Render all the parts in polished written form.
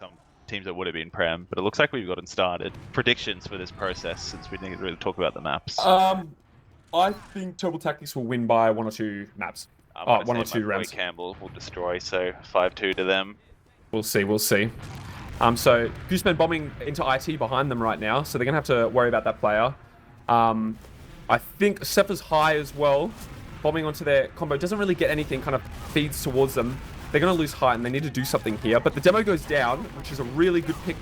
some teams that would have been Prem, but it looks like we've gotten started. Predictions for this process, since we didn't really talk about the maps. I think Terrible Tactics will win by 1 or 2 maps. One or two rounds. Campbell will destroy, so 5-2 to them. We'll see, we'll see. So Gooseman bombing into IT behind them right now, so they're gonna have to worry about that player. I think Sepha's high as well. Bombing onto their combo doesn't really get anything, kind of feeds towards them. They're gonna lose height and they need to do something here. But the demo goes down, which is a really good pick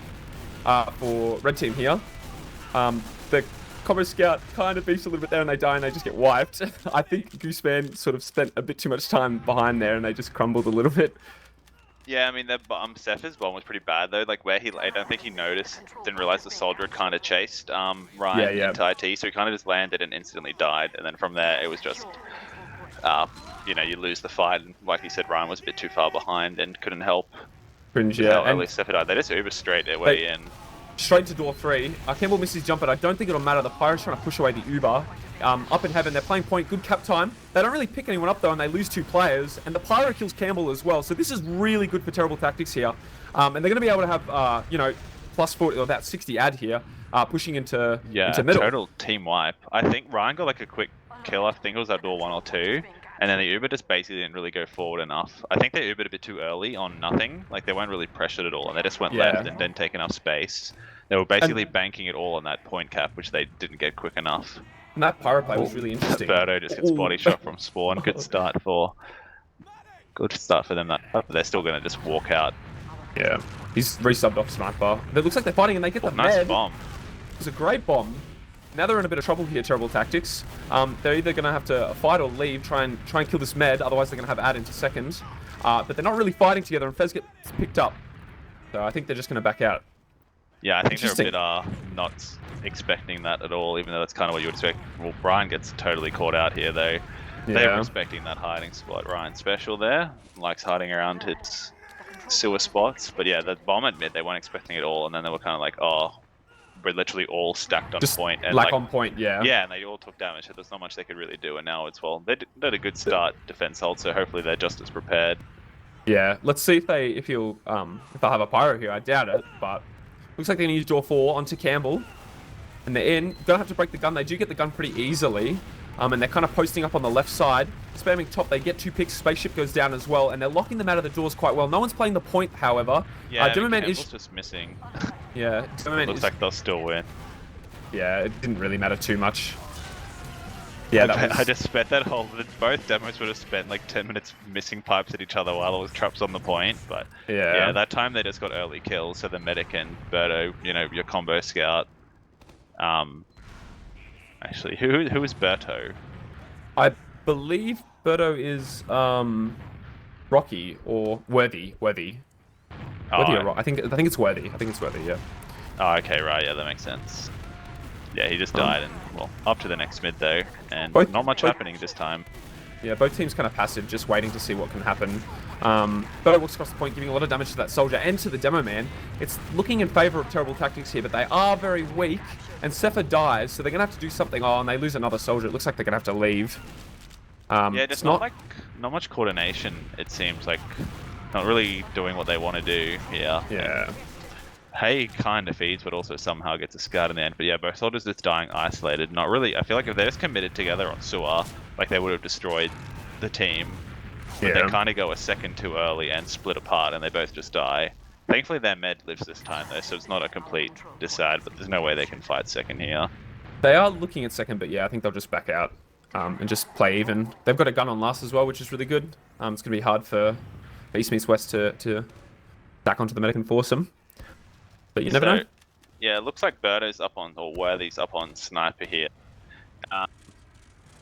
for red team here. The combo scout kind of beats a little bit there and they die and they just get wiped. I think Gooseman sort of spent a bit too much time behind there and they just crumbled a little bit. Yeah, I mean, Sepha's bomb was pretty bad though. Like where I don't think he noticed, didn't realize the soldier had kind of chased Ryan into IT, so he kind of just landed and instantly died. And then from there, it was just, you know, you lose the fight. And like you said, Ryan was a bit too far behind and couldn't help. Yeah, at least Sepha died. They just Uber straight their way in. Straight to door 3. Campbell misses his jump, but I don't think it'll matter. The Pirates trying to push away the Uber. Up in heaven, they're playing point, good cap time. They don't really pick anyone up though, and they lose 2 players. And the Pyro kills Campbell as well, so this is really good for Terrible Tactics here. And they're going to be able to have, you know, plus 40 or that 60 ad here, pushing into middle. Total team wipe. I think Ryan got like a quick kill. I think it was at door 1 or 2. And then the Uber just basically didn't really go forward enough. I think they Ubered a bit too early on nothing. Like they weren't really pressured at all, and they just went left and didn't take enough space. They were basically banking it all on that point cap, which they didn't get quick enough. And that Pyro play was really interesting. Birdo just gets body shot from spawn. Good start for them. They're still going to just walk out. Yeah, he's resubbed off Sniper. It looks like they're fighting and they get the nice med. Bomb. It was a great bomb. Now they're in a bit of trouble here, Terrible Tactics. They're either going to have to fight or leave, try and kill this med, otherwise they're going to have ad into second. But they're not really fighting together, and Fez gets picked up. So I think they're just going to back out. Yeah, I think they're a bit not expecting that at all, even though that's kind of what you would expect. Well, Brian gets totally caught out here, though. Yeah. They were expecting that hiding spot. Ryan's special there. Likes hiding around its sewer spots. But yeah, the bomb at mid, they weren't expecting it all, and then they were kind of like, oh, we're literally all stacked on point. And like on point, yeah. Yeah, and they all took damage, so there's not much they could really do. And now it's, well, they did a good start defense hold, so hopefully they're just as prepared. Yeah, let's see if they'll have a Pyro here. I doubt it, but looks like they're going to use door 4 onto Campbell. And they're in. Gonna have to break the gun. They do get the gun pretty easily. And they're kind of posting up on the left side. Spamming top. They get 2 picks. Spaceship goes down as well. And they're locking them out of the doors quite well. No one's playing the point, however. Yeah, Campbell's is just missing. Yeah. Looks like they'll still win. Yeah, it didn't really matter too much. Yeah, I just spent that whole... Both demos would have spent like 10 minutes missing pipes at each other while it was traps on the point. But yeah, that time they just got early kills. So the medic and Birdo, you know, your combo scout. Actually, who is Berto? I believe Berto is Rocky or Worthy. Worthy or I think it's Worthy. Yeah. Oh, okay, right. Yeah, that makes sense. Yeah, he just died, and well, up to the next mid though, and not much happening this time. Yeah, both teams kind of passive, just waiting to see what can happen. Berto walks across the point, giving a lot of damage to that soldier and to the demo man. It's looking in favor of Terrible Tactics here, but they are very weak. And Sepha dies, so they're gonna have to do something. Oh, and they lose another soldier. It looks like they're gonna have to leave. Yeah, just not much coordination. It seems like not really doing what they want to do here. Yeah. Hay kind of feeds, but also somehow gets a scout in the end. But yeah, both soldiers just dying isolated. Not really. I feel like if they just committed together on sewer, like they would have destroyed the team. But they kind of go a second too early and split apart, and they both just die. Thankfully, their med lives this time though, so it's not a complete decide. But there's no way they can fight second here. They are looking at second, but yeah, I think they'll just back out and just play even. They've got a gun on last as well, which is really good. It's gonna be hard for East meets West to back onto the medic and force them. But you never know. Yeah, it looks like Birdo's up on, or Worthy's up on Sniper here.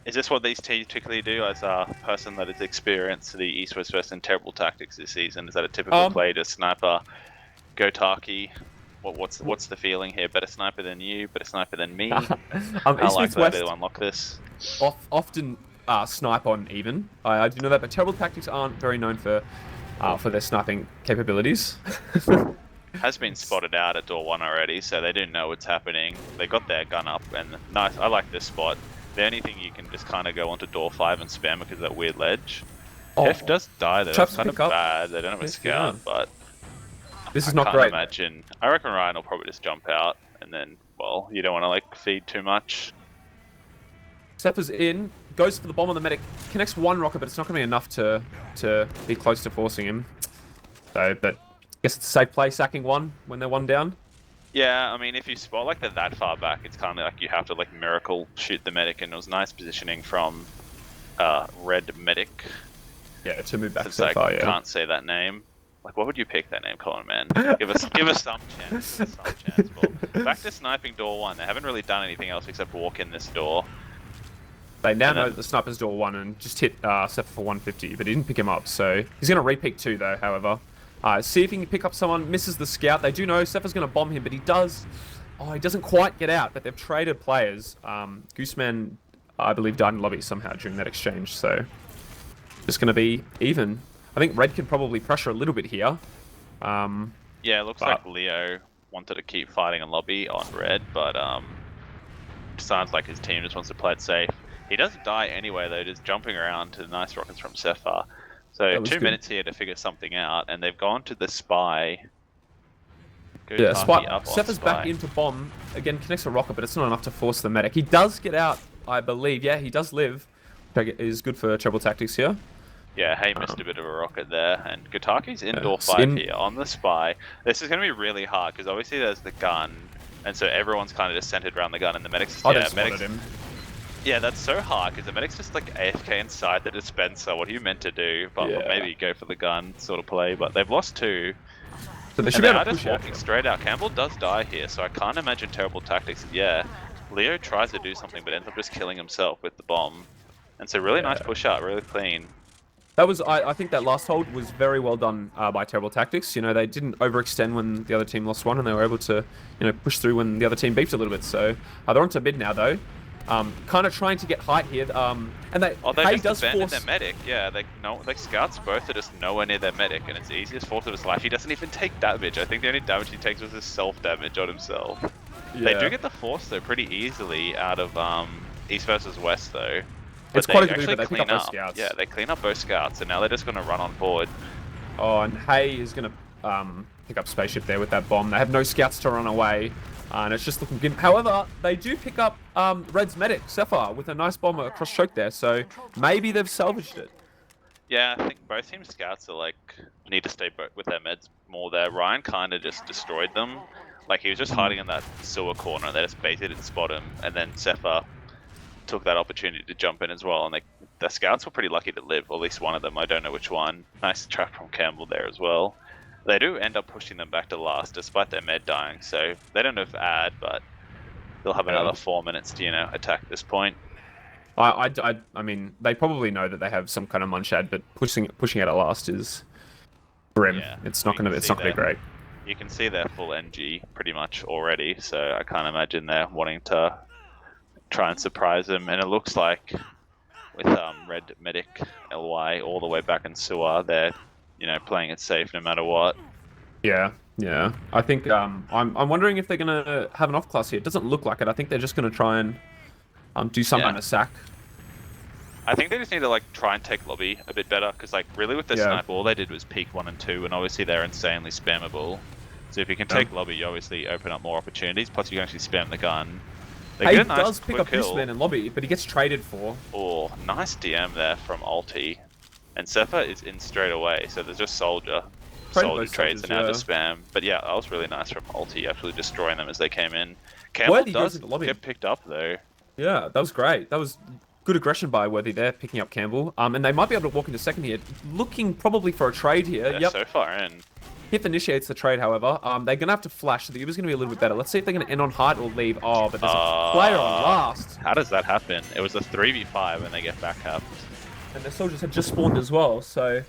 Is this what these teams typically do as a person that has experienced the East West West and Terrible Tactics this season? Is that a typical play to Sniper, go Taki? What's the feeling here? Better Sniper than you, better Sniper than me? How likely are they to unlock this? Often snipe on even. I do know that, but Terrible Tactics aren't very known for their sniping capabilities. Has been spotted out at door 1 already, so they didn't know what's happening. They got their gun up, and nice. I like this spot. The only thing you can just kind of go onto door 5 and spam because of that weird ledge. F does die though. That's kind of bad. They don't have a scout, but This is not great. I reckon Ryan will probably just jump out, and then, well, you don't want to like feed too much. Seppa's in, goes for the bomb on the medic, connects one rocket, but it's not going to be enough to be close to forcing him. So, but I guess it's a safe play, sacking one when they're one down. Yeah, I mean, if you spot like they're that far back, it's kind of like you have to like miracle shoot the medic, and it was nice positioning from Red Medic. Yeah, to move back Since so far, yeah. Can't say that name. Like, what would you pick that name, Colin, man? Give us some chance. Well, back to sniping door one. They haven't really done anything else except walk in this door. They now know that the sniper's door one and just hit Seppa for 150, but he didn't pick him up, so he's going to re-pick two, though, however. See if he can pick up someone, misses the scout. They do know Seppa's going to bomb him, but he does... Oh, he doesn't quite get out, but they've traded players. Gooseman, I believe, died in lobby somehow during that exchange, so... Just going to be even. I think Red can probably pressure a little bit here. Yeah, it looks like Leo wanted to keep fighting in lobby on Red, but sounds like his team just wants to play it safe. He doesn't die anyway, though, just jumping around to the nice rockets from Sepha. So 2 minutes here to figure something out, and they've gone to the spy. Yeah, Sepha's back into bomb. Again, connects a rocket, but it's not enough to force the medic. He does get out, I believe. Yeah, he does live. Is good for treble tactics here. Yeah, Hay missed a bit of a rocket there, and Gutaki's indoor fight here on the spy. This is going to be really hard, because obviously there's the gun, and so everyone's kind of just centered around the gun, and the medic's... Yeah, that's so hard, because the medic's just like AFK inside the dispenser. What are you meant to do? But maybe go for the gun sort of play, but they've lost two. So they should be able to just walking straight out. Campbell does die here, so I can't imagine terrible tactics. Yeah, Leo tries to do something, but ends up just killing himself with the bomb. And so really nice push out, really clean. That was, I think that last hold was very well done by Terrible Tactics. You know, they didn't overextend when the other team lost one, and they were able to, you know, push through when the other team beefed a little bit. So they're onto mid now, though. Kind of trying to get height here. And they just abandoned their medic. Yeah, scouts both are just nowhere near their medic, and it's the easiest force of his life. He doesn't even take damage. I think the only damage he takes was his self-damage on himself. Yeah. They do get the force, though, pretty easily out of East versus West, though. It's quite a good move, but they pick up both scouts. Yeah, they clean up both scouts, and now they're just going to run on board. Oh, and Hay is going to pick up Spaceship there with that bomb. They have no scouts to run away, and it's just looking good. However, they do pick up Red's medic, Sepha, with a nice bomb across choke there, so maybe they've salvaged it. Yeah, I think both team scouts are like, need to stay with their meds more there. Ryan kind of just destroyed them. Like, he was just hiding in that sewer corner, and they just basically didn't spot him, and then Sepha took that opportunity to jump in as well, and the scouts were pretty lucky to live, or at least one of them. I don't know which one. Nice trap from Campbell there as well. They do end up pushing them back to last despite their med dying, so they don't have ad, but they'll have another 4 minutes to, you know, attack at this point. I mean, they probably know that they have some kind of munch ad, but pushing out at last is grim. Yeah, it's not gonna be great. You can see their full NG pretty much already, so I can't imagine they're wanting to try and surprise them, and it looks like with Red Medic LY all the way back in sewer, they're, you know, playing it safe no matter what. Yeah. I think I'm wondering if they're gonna have an off class here. It doesn't look like it. I think they're just gonna try and do some kind of sack. I think they just need to like try and take lobby a bit better, because like really with the sniper, all they did was peak 1 and 2, and obviously they're insanely spammable. So if you can take lobby, you obviously open up more opportunities. Plus you can actually spam the gun. He does pick up Gooseman in lobby, but he gets traded for. Oh, nice DM there from Ulti. And Sepha is in straight away, so there's just Soldier. Soldier trades and now just spam. But yeah, that was really nice from Ulti, absolutely destroying them as they came in. Campbell does get picked up though. Yeah, that was great. That was good aggression by Worthy there, picking up Campbell. And they might be able to walk into second here, looking probably for a trade here. Yeah, so far in. Hif initiates the trade, however. They're going to have to flash, so the Uber's going to be a little bit better. Let's see if they're going to end on height or leave. Oh, but there's a player on last. How does that happen? It was a 3v5 when they get back up. And the soldiers had just spawned as well, so...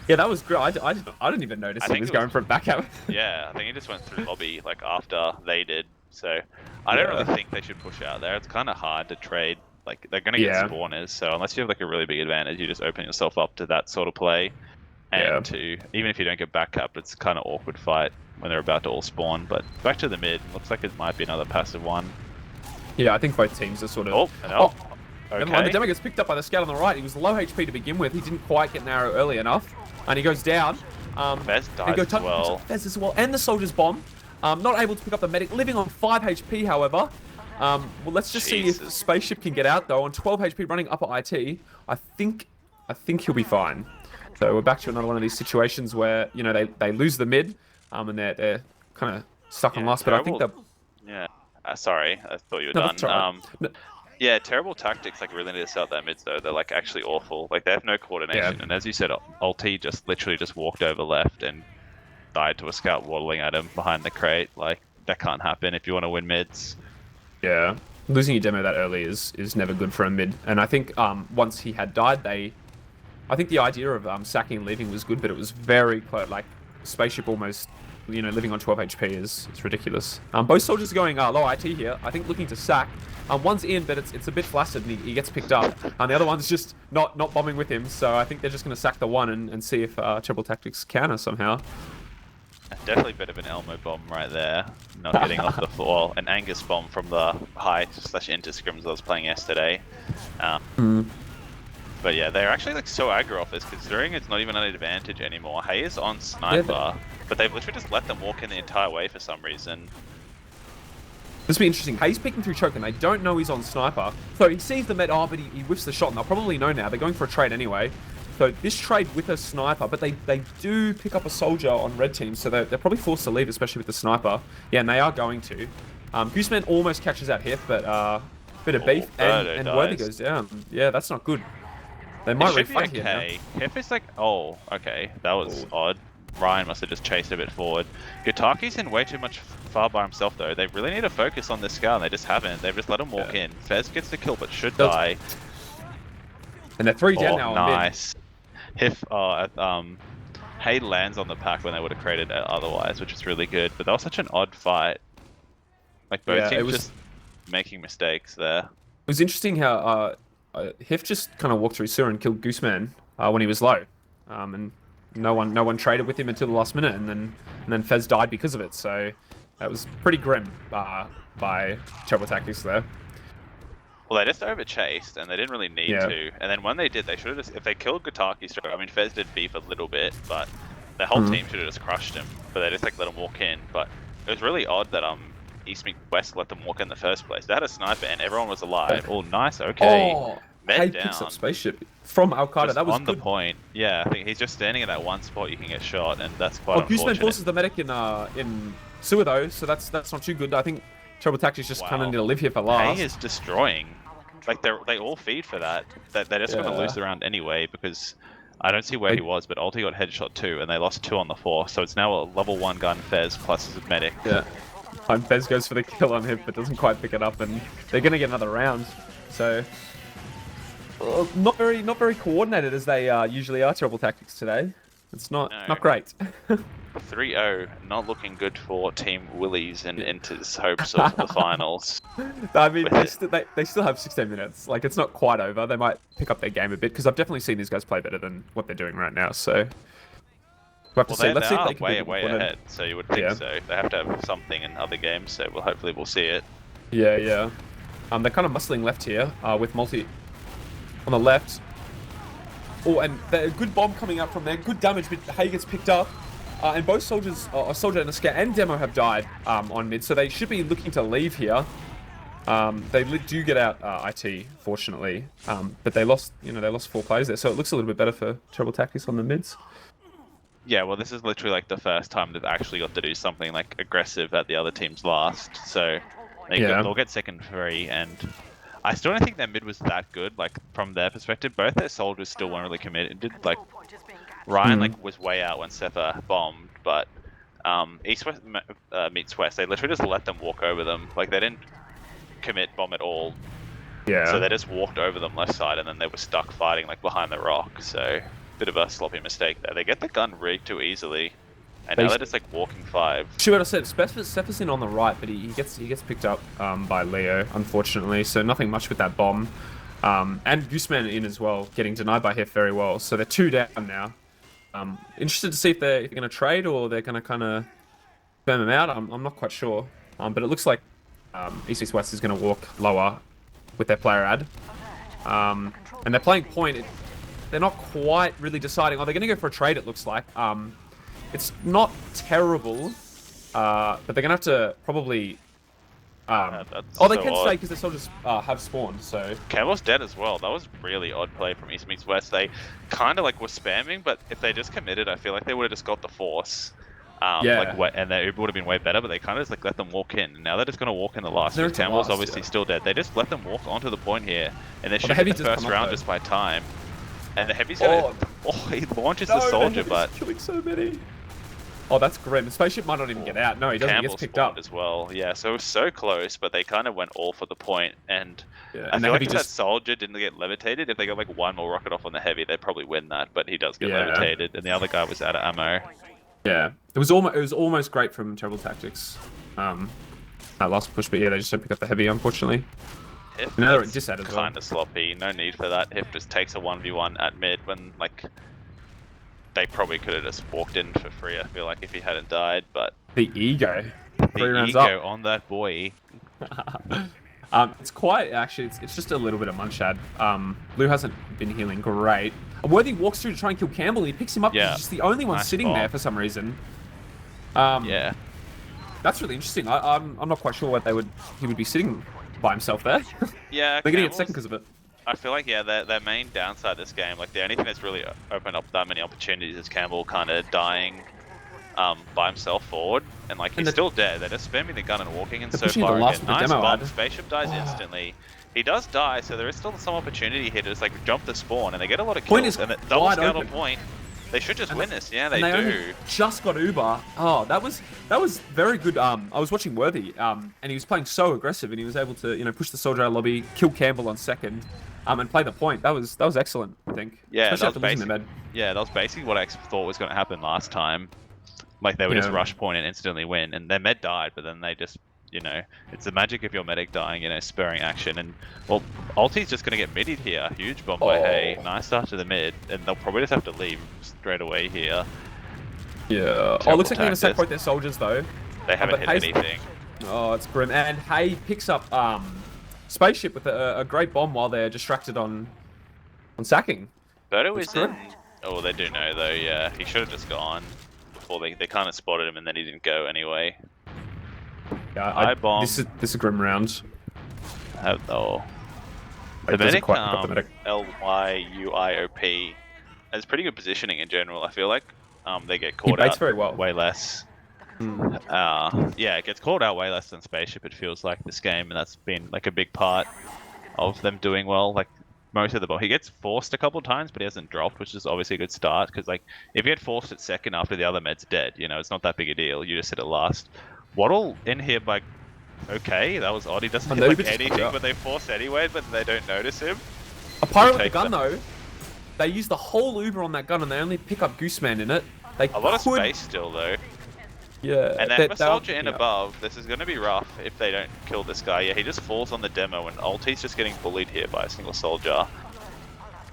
Yeah, that was great. I didn't even notice he was going for a backup. Yeah, I think he just went through lobby like after they did. So I don't really think they should push out there. It's kind of hard to trade. Like, they're going to get spawners, so unless you have like a really big advantage, you just open yourself up to that sort of play. And even if you don't get back up, it's kind of awkward fight when they're about to all spawn. But back to the mid, looks like it might be another passive one. Yeah, I think both teams are sort of... Okay. The demo gets picked up by the scout on the right. He was low HP to begin with. He didn't quite get narrow early enough. And he goes down. Fez dies and go as well. Fez as well, and the soldier's bomb. Not able to pick up the medic, living on 5 HP, however. Well, let's just see if Spaceship can get out, though. On 12 HP, running upper IT, I think he'll be fine. So we're back to another one of these situations where, you know, they lose the mid, and they're kind of stuck on last. But I think they're... Yeah. Sorry, I thought you were No, done. that's all right. No. Yeah, terrible tactics. Like, really need to sell their mids though. They're like actually awful. Like, they have no coordination. And as you said, Ulti just literally just walked over left and died to a scout waddling at him behind the crate. Like, that can't happen if you want to win mids. Yeah, losing your demo that early is never good for a mid. And I think once he had died, I think the idea of sacking and leaving was good, but it was very close. Like, Spaceship almost, you know, living on 12 HP is ridiculous. Both soldiers are going low IT here. I think looking to sack. One's in, but it's a bit flaccid and he gets picked up. And the other one's just not bombing with him. So I think they're just going to sack the one and see if Triple Tactics counter somehow. Definitely a bit of an Elmo bomb right there. Not getting off the floor. An Angus bomb from the high/inter scrims I was playing yesterday. But yeah, they're actually like so aggro off this, considering it's not even an advantage anymore. Hay is on sniper, but they've literally just let them walk in the entire way for some reason. This will be interesting. Hayes peeking through choke, and they don't know he's on sniper. So he sees the med, but he whiffs the shot, and they'll probably know now. They're going for a trade anyway. So this trade with a sniper, but they do pick up a soldier on red team, so they're probably forced to leave, especially with the sniper. Yeah, and they are going to. Gooseman almost catches out Hif, but bit of beef, and Worthy goes down. Yeah, that's not good. They might refight here now. Hif is like, oh, okay, that was odd. Ryan must have just chased a bit forward. Gutaki's in way too much far by himself though. They really need to focus on this scout, and they just haven't. They've just let him walk in. Fez gets the kill, but should die. And they're 3 down now on mid. Nice. Hif, Hay lands on the pack when they would have created it otherwise, which is really good. But that was such an odd fight. Like, both teams just making mistakes there. It was interesting how Hif just kind of walked through sewer and killed Gooseman when he was low. And no one traded with him until the last minute, and then Fez died because of it. So that was pretty grim by Trouble Tactics there. Well, they just overchased, and they didn't really need to. And then when they did, they should have just... If they killed Gutaki straight... I mean, Fez did beef a little bit, but the whole team should have just crushed him. But they just, like, let him walk in. But it was really odd that East Meet West let them walk in the first place. They had a sniper, and everyone was alive. Oh, nice, okay. Oh, Hay picks up Spaceship from Al-Qaeda. That was on good. The point. Yeah, I think he's just standing in that one spot you can get shot, and that's quite unfortunate. Gooseman forces the medic in sewer, though, so that's not too good. I think Trouble Tactics just kind of need to live here for last. Hay is destroying. Like, they all feed for that. They're just going to lose the round anyway, because I don't see where he was, but Ulti got headshot too, and they lost 2 on the 4, so it's now a level 1 gun Fez plus his medic. Yeah. And Fez goes for the kill on him, but doesn't quite pick it up, and they're going to get another round. So, not very coordinated as they usually are, Trouble Tactics today. It's not great. 3-0, not looking good for Team Willies and Inter's hopes of the finals. I mean, they still have 16 minutes. Like, it's not quite over. They might pick up their game a bit, because I've definitely seen these guys play better than what they're doing right now. So, we'll have to see. Let's see if they can way ahead. So you would think so. They have to have something in other games. So hopefully we'll see it. Yeah. They're kind of muscling left here with multi on the left. Oh, and a good bomb coming up from there. Good damage, but Hay gets picked up. And both soldiers, a soldier and a scout and demo have died on mid, so they should be looking to leave here. They do get out IT, fortunately, but they lost 4 players there, so it looks a little bit better for Trouble Tactics on the mids. Yeah, well, this is literally like the first time they've actually got to do something like aggressive at the other team's last, so they'll get second free, and I still don't think their mid was that good. Like, from their perspective, both their soldiers still weren't really committed. Like, Ryan was way out when Sefa bombed, but East West meets West. They literally just let them walk over them. Like, they didn't commit bomb at all. Yeah. So they just walked over them left side, and then they were stuck fighting like behind the rock. So bit of a sloppy mistake there. They get the gun rigged too easily, and now they're just like walking 5. Should have said Sefa's in on the right, but he gets picked up by Leo, unfortunately. So nothing much with that bomb. And Gooseman in as well, getting denied by Hef very well. So they're 2 down now. Interested to see if they're going to trade or they're going to kind of burn them out. I'm not quite sure. But it looks like East West is going to walk lower with their player ad. And they're playing point. They're not quite really deciding. Oh, they're going to go for a trade, it looks like. It's not terrible, but they're gonna have to probably. That's Oh, they so can odd. stay because they soldiers have spawned. So Campbell's dead as well. That was really odd play from East meets West. They kind of like were spamming, but if they just committed, I feel like they would have just got the force. Yeah. And they would have been way better, but they kind of just like let them walk in. And now they're just going to walk in the last. They're Because at the Campbell's last, obviously yeah. still dead. They just let them walk onto the point here, and they should the get heavy the just first come up, round though. just by time. And the heavy's gonna. Oh, he launches the soldier, but killing so many. Oh, that's grim. The spaceship might not even get out. No, he doesn't. He Campbell gets picked spawned up. as well. Yeah, so it was so close, but they kind of went all for the point. And Yeah, I and the feel like heavy if just. that soldier didn't get levitated, if they got like one more rocket off on the heavy, they'd probably win that. But he does get Yeah. levitated, and the other guy was out of ammo. Yeah, it was almost great from Terrible Tactics. That last push, but yeah, they just don't pick up the heavy, unfortunately. If No, that's just out as well. kind of sloppy. No need for that. If just takes a 1v1 at mid when like they probably could have just walked in for free. I feel like if he hadn't died, but The ego. 3 the rounds ego up. on that boy. It's quite actually. It's just a little bit of munchad. Lou hasn't been healing great. A Worthy walks through to try and kill Campbell. He picks him up. Yeah. He's just the only one Nice sitting bomb. there for some reason. Yeah. That's really interesting. I'm not quite sure what he would be sitting by himself there. Yeah. They're gonna get Campbell's- second because of it. I feel like, yeah, their main downside this game, like the only thing that's really opened up that many opportunities is Campbell kind of dying by himself forward, and like he's still dead. They're just spamming the gun and walking in They're so pushing the far last again. with the Nice demo bomb. ad. Spaceship dies instantly. He does die, so there is still some opportunity here to just like jump the spawn, and they get a lot of Point kills. is And it double wide scale on open. point. They should just win this. Yeah, they And they do. only just got Uber. Oh, that was very good. I was watching Worthy, and he was playing so aggressive, and he was able to push the soldier out of lobby, kill Campbell on second, and play the point. That was excellent, I think. Yeah, Especially that after was losing the basic. med. Yeah, that was basically what I thought was going to happen last time. Like they would just Yeah. rush point and instantly win, and their med died, but then they just, it's the magic of your medic dying, spurring action. And well, ulti's just going to get midied here. Huge bomb by Hay. Nice start to the mid, and they'll probably just have to leave straight away here. Yeah. Terrible Looks like they're gonna sack tactics. both their soldiers though. They haven't but hit Hay's- anything. Oh, it's grim. And Hay picks up spaceship with a great bomb while they're distracted on sacking. Bodo That's is good. in. Oh, they do know though. Yeah, he should have just gone before they kind of spotted him, and then he didn't go anyway. Yeah, High bomb. This is a grim round. Oh, It the doesn't medic, quite pick up the medic. Lyuiop has pretty good positioning in general. I feel like they get He caught baits out very well. way less. Yeah, it gets called out way less than Spaceship, it feels like, this game, and that's been like a big part of them doing well. Like most of the ball, he gets forced a couple times, but he hasn't dropped, which is obviously a good start. Because like if you get forced at second after the other med's dead, it's not that big a deal. You just hit it last. Waddle in here by. Okay, that was odd. He doesn't And hit they like just anything, put it but they force anyway, but they don't notice him. A pirate with the Take gun that. though. They use the whole Uber on that gun, and they only pick up Gooseman in it. They A lot of could- space still though. Yeah. And they have a soldier in you know, above. This is going to be rough if they don't kill this guy. Yeah, he just falls on the demo, and Ulti's just getting bullied here by a single soldier.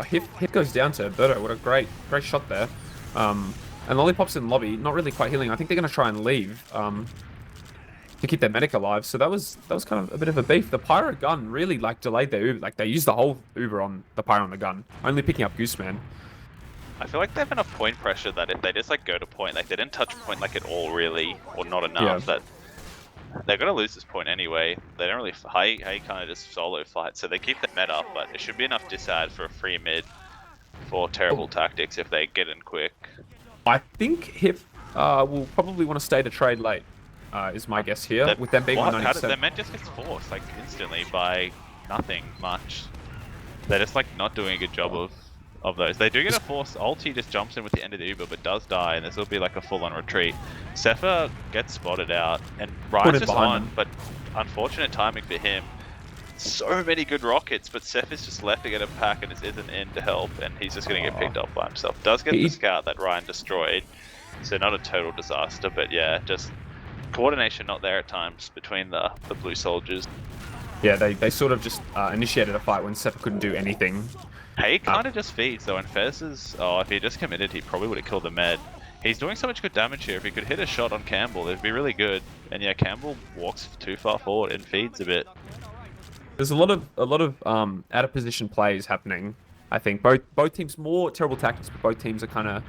A hit goes down to Berto. What a great shot there. And Lollipop's in lobby, not really quite healing. I think they're going to try and leave to keep their medic alive. So that was kind of a bit of a beef. The pyro gun really delayed their Uber. Like they used the whole Uber on the pyro on the gun, only picking up Gooseman. I feel like they have enough point pressure that if they just go to point, they didn't touch point at all really, or not enough, that they're going to lose this point anyway. They don't really, Hay kind of just solo fight, so they keep the med up, but it should be enough disad for a free mid for terrible tactics if they get in quick. I think Hip will probably want to stay to trade late, is my guess here, with them being on How did 90%. their med just gets forced instantly by nothing much. They're just not doing a good job of those. They do get a force. Ulti just jumps in with the end of the Uber, but does die, and this will be a full-on retreat. Sepha gets spotted out, and Ryan's just behind on, them. but unfortunate timing for him. So many good rockets, but Seph is just left to get a pack and just isn't in to help, and he's just going to get picked up by himself. Does get the scout that Ryan destroyed, so not a total disaster, but yeah, just coordination not there at times between the blue soldiers. Yeah, they sort of just initiated a fight when Sepha couldn't do anything. Hay kind of just feeds though, and Fez is, if he had just committed, he probably would have killed the med. He's doing so much good damage here. If he could hit a shot on Campbell, it'd be really good. And yeah, Campbell walks too far forward and feeds a bit. There's a lot of out of position plays happening. I think both teams more terrible tactics, but both teams are kind of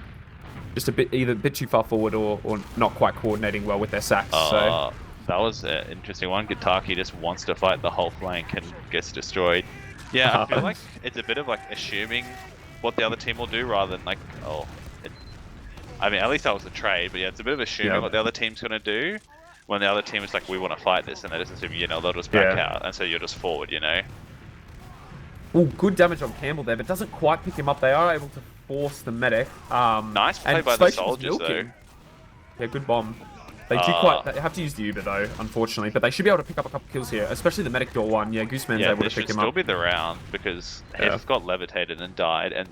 just either a bit too far forward or not quite coordinating well with their sacks. So that was an interesting one. Gitaki just wants to fight the whole flank and gets destroyed. Yeah, I feel like it's a bit of like assuming what the other team will do rather than like, I mean, at least that was a trade, but yeah, it's a bit of assuming what the other team's going to do when the other team is like, we want to fight this, and they just assume, they'll just back out, and so you're just forward, Well, good damage on Campbell there, but doesn't quite pick him up. They are able to force the medic. Nice play by the soldiers, though. Yeah, good bomb. They have to use the Uber, though, unfortunately, but they should be able to pick up a couple kills here, especially the medic door one. Yeah, Gooseman's able to pick him up. This should still be the round, because Hef got levitated and died, and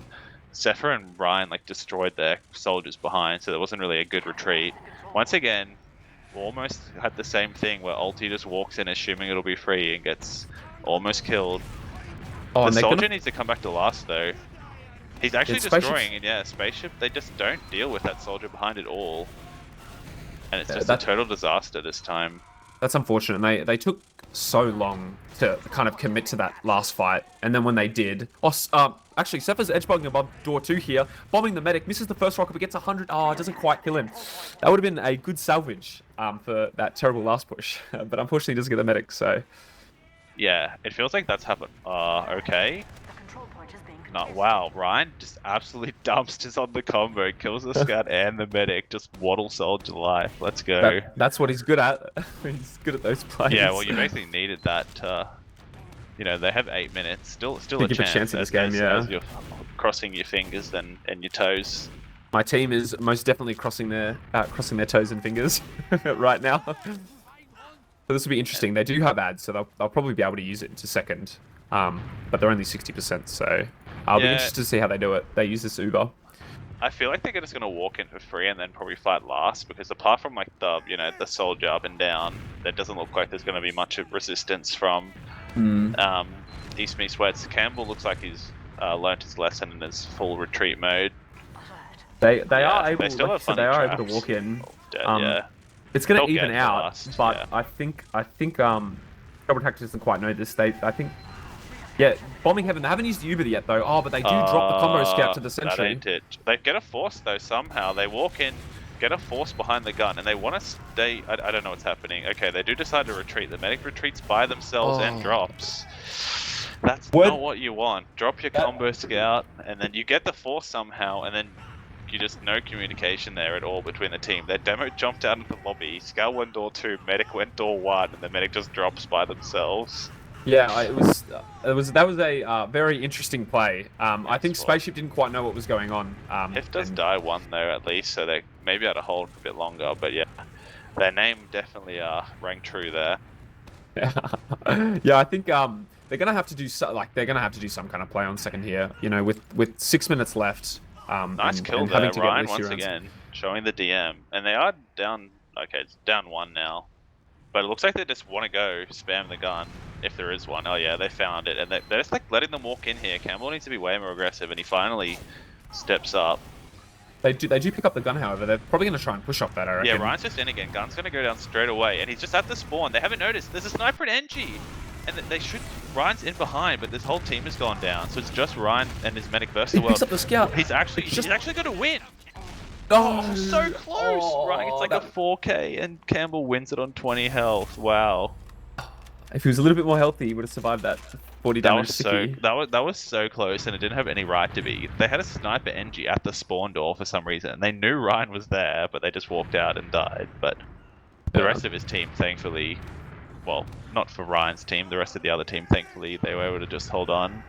Zephyr and Ryan destroyed their soldiers behind, so there wasn't really a good retreat. Once again, almost had the same thing where Ulti just walks in assuming it'll be free and gets almost killed. The soldier needs to come back to last though. He's actually destroying, and Spaceship, they just don't deal with that soldier behind at all. And it's just a total disaster this time. That's unfortunate. They took so long to kind of commit to that last fight, and then when they did, actually Zephyr's edge bugging above door 2 here, bombing the medic, misses the first rocket, but gets 100. Oh, it doesn't quite kill him. That would have been a good salvage for that terrible last push, but unfortunately he doesn't get the medic. So yeah, it feels like that's happened. Okay. Wow, Ryan just absolutely dumpsters on the combo, kills the scout and the medic, just waddle soldier life. Let's go. That's what he's good at. He's good at those plays. Yeah, well, you basically needed that. They have 8 minutes. Still a chance in this game. As you're crossing your fingers and your toes. My team is most definitely crossing their toes and fingers right now. So this will be interesting. They do have ads, so they'll probably be able to use it into second. But they're only 60%, so I'll be interested to see how they do it. They use this Uber. I feel like they're just going to walk in for free and then probably fight last, because apart from the soldier up and down, there doesn't look like there's going to be much of resistance from East Me Sweats. Campbell looks like he's learnt his lesson in his full retreat mode. They are able to walk in. It's going to even out, but I think Double Tactics doesn't quite know this. Bombing Heaven. They haven't used the Uber yet though. Oh, but they do drop the combo scout to the sentry. That ain't it. They get a force though somehow. They walk in, get a force behind the gun, and they want to stay. I don't know what's happening. Okay, they do decide to retreat. The medic retreats by themselves and drops. That's not what you want. Drop your combo scout, and then you get the force somehow, and then you just no communication there at all between the team. Their demo jumped out of the lobby. Scout went door 2, medic went door 1, and the medic just drops by themselves. Yeah, that was a very interesting play. I think Spaceship didn't quite know what was going on. Hef does die 1 though at least, so they maybe had to hold a bit longer. But yeah, their name definitely rang true there. Yeah, I think they're gonna have to do some kind of play on second here. With 6 minutes left. Nice kill there, Ryan once again showing the DM, and they are down. Okay, it's down 1 now. But it looks like they just want to go spam the gun, if there is one. Oh yeah, they found it. And they're just letting them walk in here. Campbell needs to be way more aggressive, and he finally steps up. They do pick up the gun, however. They're probably going to try and push off that, I reckon. Yeah, Ryan's just in again. Gun's going to go down straight away, and he's just at the spawn. They haven't noticed. There's a sniper at NG. And Ryan's in behind, but this whole team has gone down. So it's just Ryan and his medic versus the world. He picks up the scout. He's actually going to win. Oh, so close! Right, it's like a 4K, and Campbell wins it on 20 health. Wow. If he was a little bit more healthy, he would have survived that 40 damage. That was so close, and it didn't have any right to be. They had a sniper NG at the spawn door for some reason, and they knew Ryan was there, but they just walked out and died. But the rest of his team, thankfully, well, not for Ryan's team, the rest of the other team, thankfully, they were able to just hold on.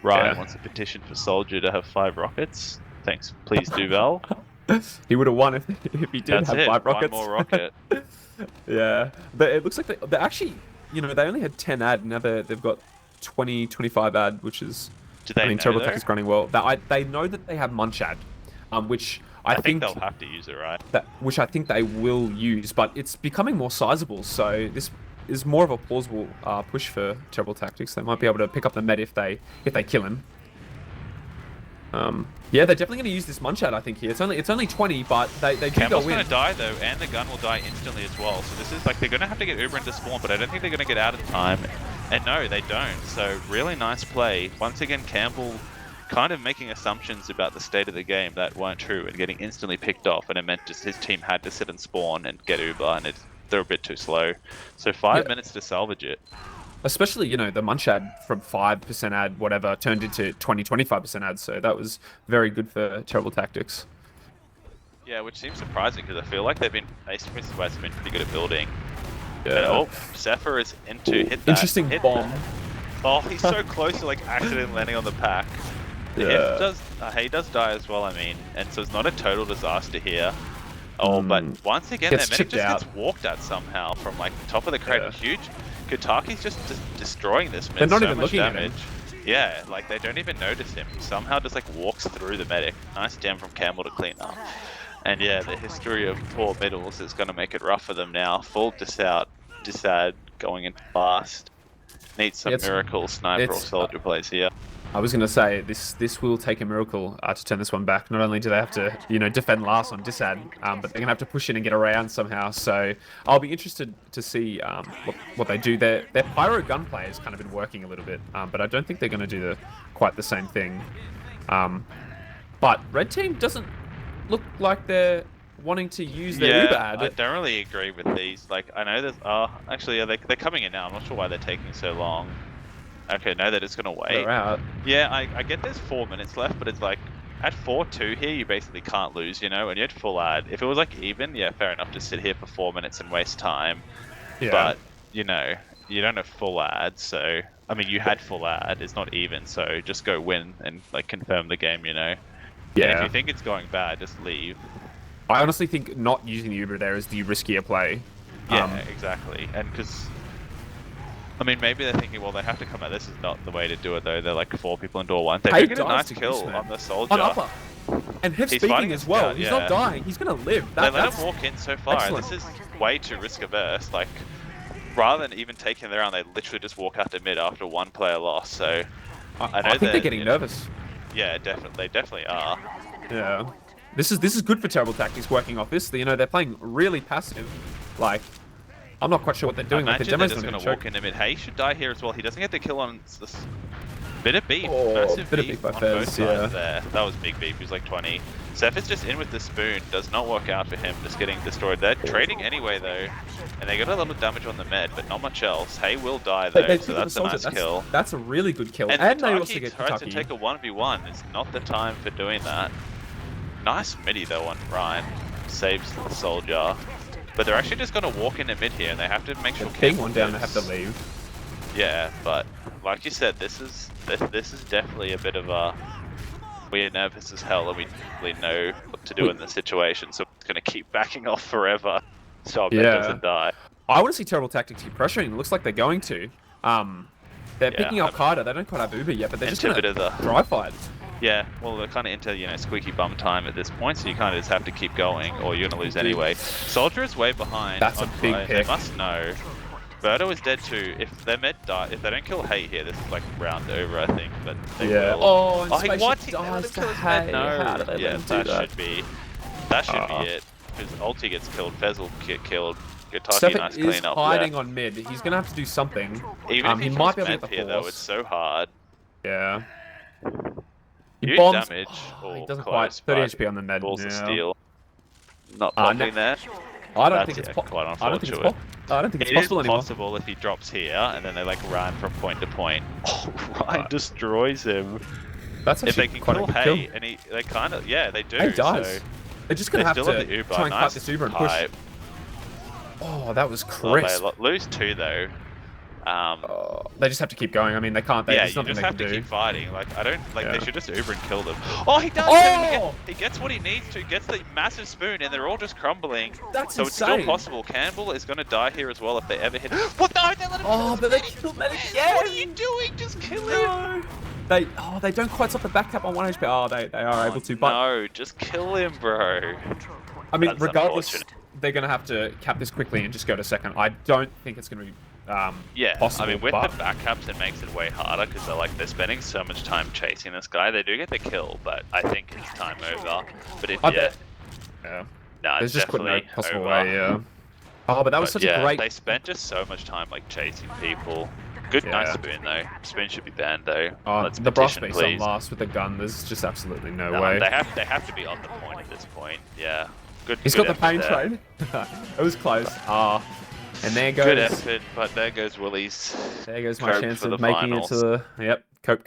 Ryan wants a petition for Soldier to have 5 rockets. Thanks, please do well. He would have won if he did have 5 rockets. One more rocket. Yeah, but it looks like they actually, they only had 10 ad. Now they've got 20, 25 ad, which is. Terrible Tech is running well. They know that they have Munch ad, which I think they'll have to use it, right? Which I think they will use, but it's becoming more sizable. So this is more of a plausible push for Terrible Tactics. They might be able to pick up the med if they kill him. Yeah, they're definitely going to use this Munch ad, I think, here. It's only 20, but they do Campbell's go in. going to die, though, and the gun will die instantly as well. So this is like, they're going to have to get Uber into spawn, but I don't think they're going to get out in time. And no, they don't. So really nice play. Once again, Campbell kind of making assumptions about the state of the game that weren't true and getting instantly picked off, and it meant just his team had to sit and spawn and get Uber, and they're a bit too slow. So 5 minutes to salvage it. Especially, you know, the Munch ad from 5% ad, whatever, turned into 25% ad, so that was very good for Terrible Tactics. Yeah, which seems surprising because I feel like Ace West have been pretty good at building. Yeah. And, oh, Zephyr is into hit that. Interesting bomb. Oh, he's so close to like accidentally landing on the pack. The he does die as well, I mean, and so it's not a total disaster here. Oh, but once again, their medic just gets walked at somehow from like top of the crate. Huge. Kataki's just destroying this mid. They're not so even much looking damage. at him. Yeah, like they don't even notice him. He somehow just like walks through the medic. Nice jam from Campbell to clean up. And yeah, the history of poor middles is going to make it rough for them now. Full disad going in fast. Needs some miracle sniper or soldier plays here. I was going to say, this will take a miracle to turn this one back. Not only do they have to, you know, defend last on disad, but they're going to have to push in and get around somehow. So I'll be interested to see what they do. Their pyro gunplay has kind of been working a little bit, but I don't think they're going to do quite the same thing. But Red Team doesn't look like they're wanting to use their Uber ad. I don't really agree with these. Like, I know there's... actually, they're coming in now. I'm not sure why they're taking so long. Okay, no, they're just going to wait. They're out. Yeah, I get there's 4 minutes left, but it's like, at 4-2 here, you basically can't lose, you know, and you had full ad. If it was like even, yeah, fair enough to sit here for 4 minutes and waste time. Yeah. But, you know, you don't have full ad, so... I mean, you had full ad, it's not even, so just go win and, like, confirm the game, you know? Yeah. And if you think it's going bad, just leave. I honestly think not using the Uber there is the riskier play. Yeah, exactly. And because... I mean, maybe they're thinking, well, they have to come out. This is not the way to do it, though. They're like 4 people in door 1. They do get a nice kill on the soldier. On upper. And him speaking as well. He's not dying. He's going to live. They let him walk in so far. And this is way too risk averse. Like, rather than even taking their round, they literally just walk out to mid after 1 player loss. So, I think they're getting nervous. Yeah, definitely. They definitely are. Yeah. This is good for Terrible Tactics working off this. You know, they're playing really passive. Like... I'm not quite sure what they're doing. Imagine they're just going to walk into mid. Hey, should die here as well. He doesn't get the kill on this bit of beef. Massive bit beef of beef on both sides there. That was big beef. He was like 20. Zeph is just in with the spoon. Does not work out for him. Just getting destroyed. They're trading anyway, though. And they got a little damage on the med, but not much else. Hey will die, though, so that's a nice kill. That's a really good kill. And they also get tries to take a 1v1. It's not the time for doing that. Nice midi, though, on Ryan. Saves the soldier. But they're actually just going to walk into mid here, and they have to make sure... Ping one down, they have to leave. Yeah, but like you said, this is definitely a bit of a... We're nervous as hell, and we really know what to do in this situation, so it's going to keep backing off forever, so it doesn't die. I want to see Terrible Tactics keep pressuring. It looks like they're going to. They're picking up Carter. They don't quite have Uber yet, but they're just going to dry fight. Yeah, well, they're kind of into, you know, squeaky bum time at this point, so you kind of just have to keep going, or you're going to lose anyway. Soldier is way behind. That's a big pick. They must know. Birdo is dead too. If their med die, if they don't kill Hay here, this is like round over, I think. But they will. Oh, and what? He dies to Hay. No. That should be it. Because ulti gets killed, Fez will get killed. Gutaki, nice clean up hiding on mid. He's going to have to do something. Even if he might be able to get the here, though, it's so hard. Yeah. Huge damage. He doesn't quite. 30 HP on the med. Balls of steel. Not popping there. I don't think it's quite unfortunate. I don't think it's possible anymore. It is possible if he drops here, and then they like run from point to point. Oh, Ryan destroys him. That's actually if they can kill Hay, and they kind of, they do. He dies. So they're just gonna have to try and cut this Uber and push. Oh, that was crisp. They lose 2 though. They just have to keep going. I mean, they can't. You just have to keep fighting. Like I don't like. They should just Uber and kill them. Oh, he does. Oh! He gets what he needs to. Gets the massive spoon, and they're all just crumbling. That's so insane. It's still possible. Campbell is going to die here as well if they ever hit. What? No, they let him. Oh, but they killed Medic again. What are you doing? Just kill him. They don't quite stop the back tap on 1 HP. Oh, they are able to. But no, just kill him, bro. I mean, regardless, they're going to have to cap this quickly and just go to second. I don't think it's going to be. Possible, I mean, with the back caps, it makes it way harder because they're spending so much time chasing this guy. They do get the kill, but I think it's time over. But if no, there's it's just no possible over. way. Yeah. Oh, but that was such a great. They spent just so much time like chasing people. Good, nice spoon though. Spoon should be banned though. Let's the brass petition, beast on please. last with the gun. There's just absolutely no No, way. they have to be on the point at this point. Yeah. Good. He's good got the pain effort there. train. It was close. And there goes. Good effort, but there goes Willie's. There goes my cope chance for of the making finals. it to the. Yep. Cope.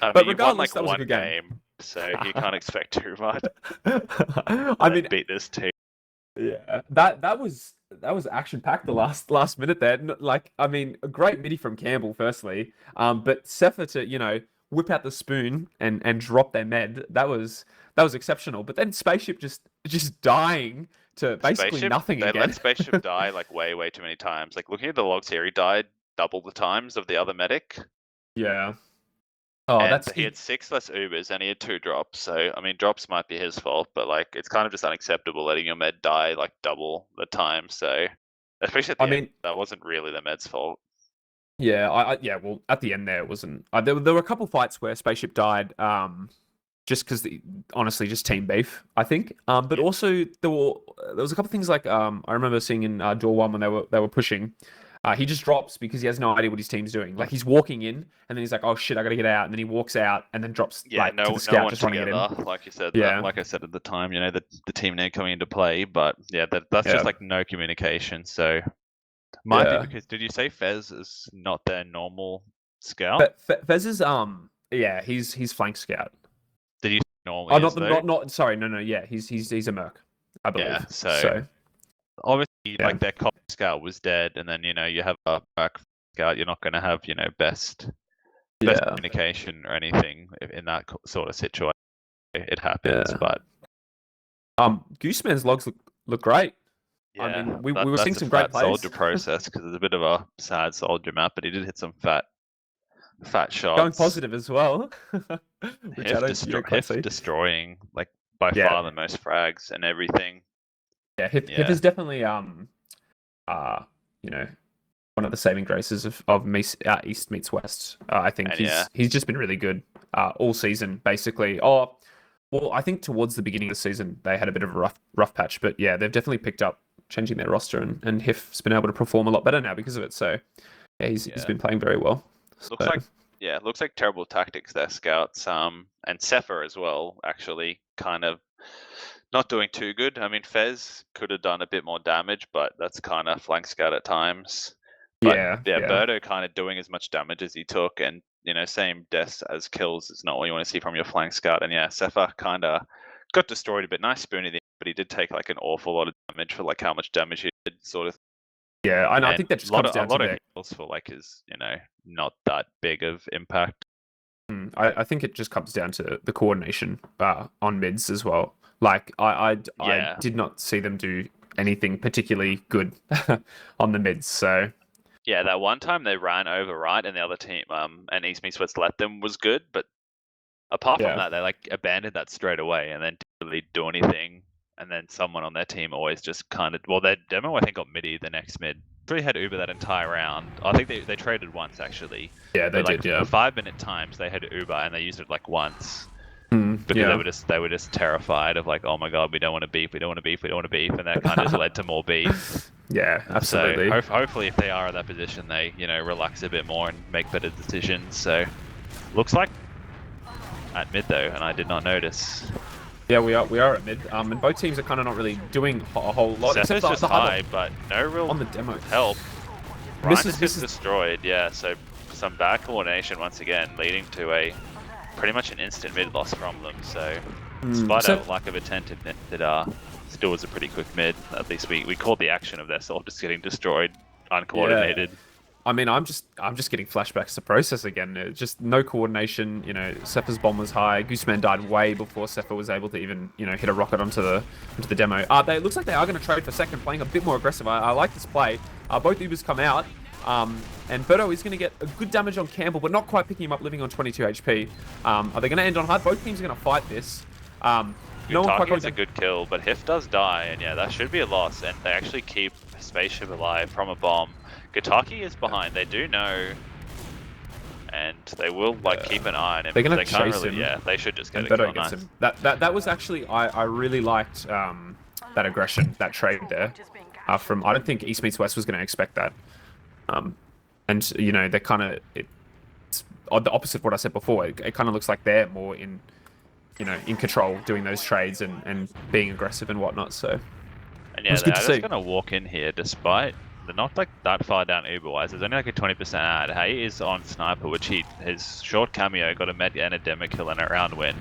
But regardless, you've won, that was a good game. so you can't expect too much. I mean, beat this team. Yeah, that was action packed the last minute there. Like, I mean, a great midi from Campbell, firstly. But Sepha to whip out the spoon and drop their med. That was exceptional. But then Spaceship just dying to basically nothing again. They let Spaceship die like way too many times. Like looking at the logs here, he died double the times of the other medic. Yeah. Oh, and he had 6 less Ubers and he had 2 drops. So I mean, drops might be his fault, but like it's kind of just unacceptable letting your med die like double the time. So especially at the end, that wasn't really the med's fault. Yeah, well, at the end there, it wasn't. There were a couple fights where Spaceship died, just because honestly, just team beef, I think. But also there was a couple things like I remember seeing in Door 1 when they were pushing. He just drops because he has no idea what his team's doing. Like he's walking in, and then he's like, "Oh shit, I gotta get out," and then he walks out, and then drops to the scout, just running at him. Like you said, like I said at the time, the team name coming into play, but that's just like no communication. So might be because did you say Fez is not their normal scout? But Fez is he's flank scout. Did you normally? Not sorry, no, yeah, he's a merc, I believe. Yeah, so obviously, like their cop scout was dead, and then you have a back scout. You're not going to have best communication or anything in that sort of situation. It happens, but Gooseman's logs look great. Yeah, I mean, we were seeing some great plays. Soldier process because it's a bit of a sad soldier map, but he did hit some fat shots. Going positive as well. Which Hif destroying like by far the most frags and everything. Yeah, Hif is definitely one of the saving graces of East meets West. I think he's just been really good all season, basically. Oh, well, I think towards the beginning of the season they had a bit of a rough patch, but yeah, they've definitely picked up changing their roster, and Hif's been able to perform a lot better now because of it. So yeah, he's been playing very well. Looks like terrible tactics there, scouts. And Sepha as well, actually, kind of not doing too good. I mean, Fez could have done a bit more damage, but that's kind of flank scout at times. But, Birdo kind of doing as much damage as he took, and same deaths as kills is not what you want to see from your flank scout. And Sepha kind of got destroyed a bit. Nice spoon at the end, but he did take like an awful lot of damage for like how much damage he did, sort of. Yeah, I think that just comes down to a lot of kills for like his not that big of impact. I think it just comes down to the coordination on mids as well. Like I did not see them do anything particularly good on the mids. So yeah, that one time they ran over right, and the other team and East meets West let them was good, but apart from that, they like abandoned that straight away and then didn't really do anything. And then someone on their team always just kind of their demo I think got midi the next mid. Really had Uber that entire round. I think they traded once actually. Yeah, they did. Yeah, 5-minute times they had Uber and they used it like once. Because they were just terrified of like, oh my god, we don't want to beef, and that kind of just led to more beef. Yeah, absolutely. So hopefully, if they are in that position, they relax a bit more and make better decisions. So looks like at mid though, and I did not notice. Yeah, we are at mid, and both teams are kind of not really doing a whole lot. Except just high, but no real on the demo help. This is destroyed. Yeah, so some bad coordination once again, leading to a pretty much an instant mid loss from them. So, despite a lack of attentiveness, it still was a pretty quick mid. At least we called the action of their soldiers getting destroyed, uncoordinated. Yeah. I mean, I'm just getting flashbacks to process again. Just no coordination. Sepha's bomb was high. Gooseman died way before Sepha was able to even hit a rocket onto the demo. It looks like they are going to trade for second, playing a bit more aggressive. I like this play. Both Ubers come out. And Birdo is going to get a good damage on Campbell, but not quite picking him up, living on 22 HP. Are they going to end on hard? Both teams are going to fight this. No one quite got a good kill, but Hif does die, and that should be a loss. And they actually keep Spaceship alive from a bomb. Gitaki is behind. They do know, and they will keep an eye on him. They're going to chase him. Yeah, they should just get a kill. Nice. Him. That was actually I really liked that aggression, that trade there. I don't think East meets West was going to expect that. And, you know, they're kind of... It's the opposite of what I said before. It kind of looks like they're more in, you know, in control, doing those trades and being aggressive and whatnot, so... And yeah, they're just going to walk in here despite... They're not like that far down Uber-wise. There's only like a 20% ad. Hey is on Sniper, which his short cameo got a med and a demo kill and a round win.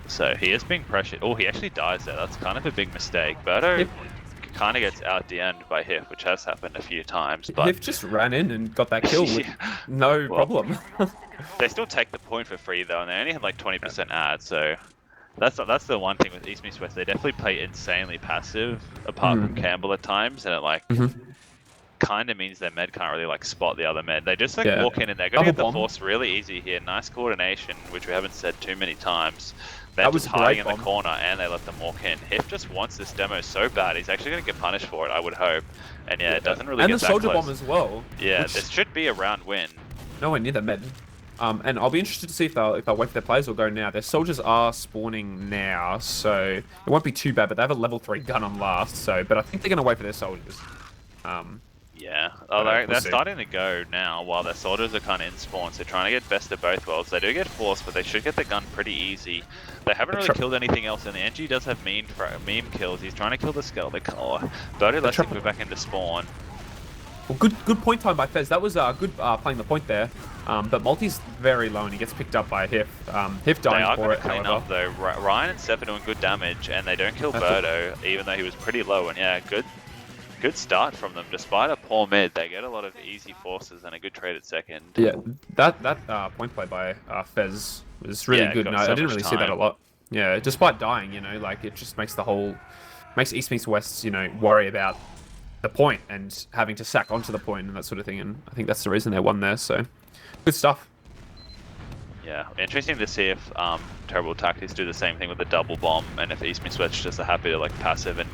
So he is being pressured. Oh, he actually dies there. That's kind of a big mistake. Berto kind of gets out the end by Hif, which has happened a few times. But Hif just ran in and got that kill with no problem. They still take the point for free though, and they only have like 20% ad. So that's the one thing with East meets West. They definitely play insanely passive, apart from Campbell at times, and it like kind of means their med can't really like spot the other med. They just like walk in and they're going to get the force really easy here. Nice coordination, which we haven't said too many times. They're just hiding in the corner and they let them walk in. Hif just wants this demo so bad. He's actually going to get punished for it, I would hope. And yeah, it doesn't really get that close. And the soldier bomb as well. Yeah, this should be a round win. Nowhere near the med. And I'll be interested to see if they'll wait for their players or go now. Their soldiers are spawning now, so it won't be too bad. But they have a level 3 gun on last, so but I think they're going to wait for their soldiers. Yeah, they're starting to go now while their soldiers are kind of in spawn, so they're trying to get best of both worlds. They do get forced, but they should get the gun pretty easy. They haven't really killed anything else, and the NG does have meme kills. He's trying to kill the skeleton. Berto lets him go back into spawn. Well, good point time by Fez. That was good playing the point there. But Multi's very low and he gets picked up by Hif. Hif dying for it, clean up though. Ryan and Seth are doing good damage, and they don't kill Berto, even though he was pretty low. And yeah, good start from them. Despite a poor mid, they get a lot of easy forces and a good trade at second. Yeah, that point play by Fez was really good. No, I didn't really see that a lot. Yeah, despite dying, you know, like it just makes East meets West, you know, worry about the point and having to sack onto the point and that sort of thing. And I think that's the reason they won there. So good stuff. Yeah, interesting to see if Terrible Tactics do the same thing with the double bomb, and if East meets West just are happy to like passive and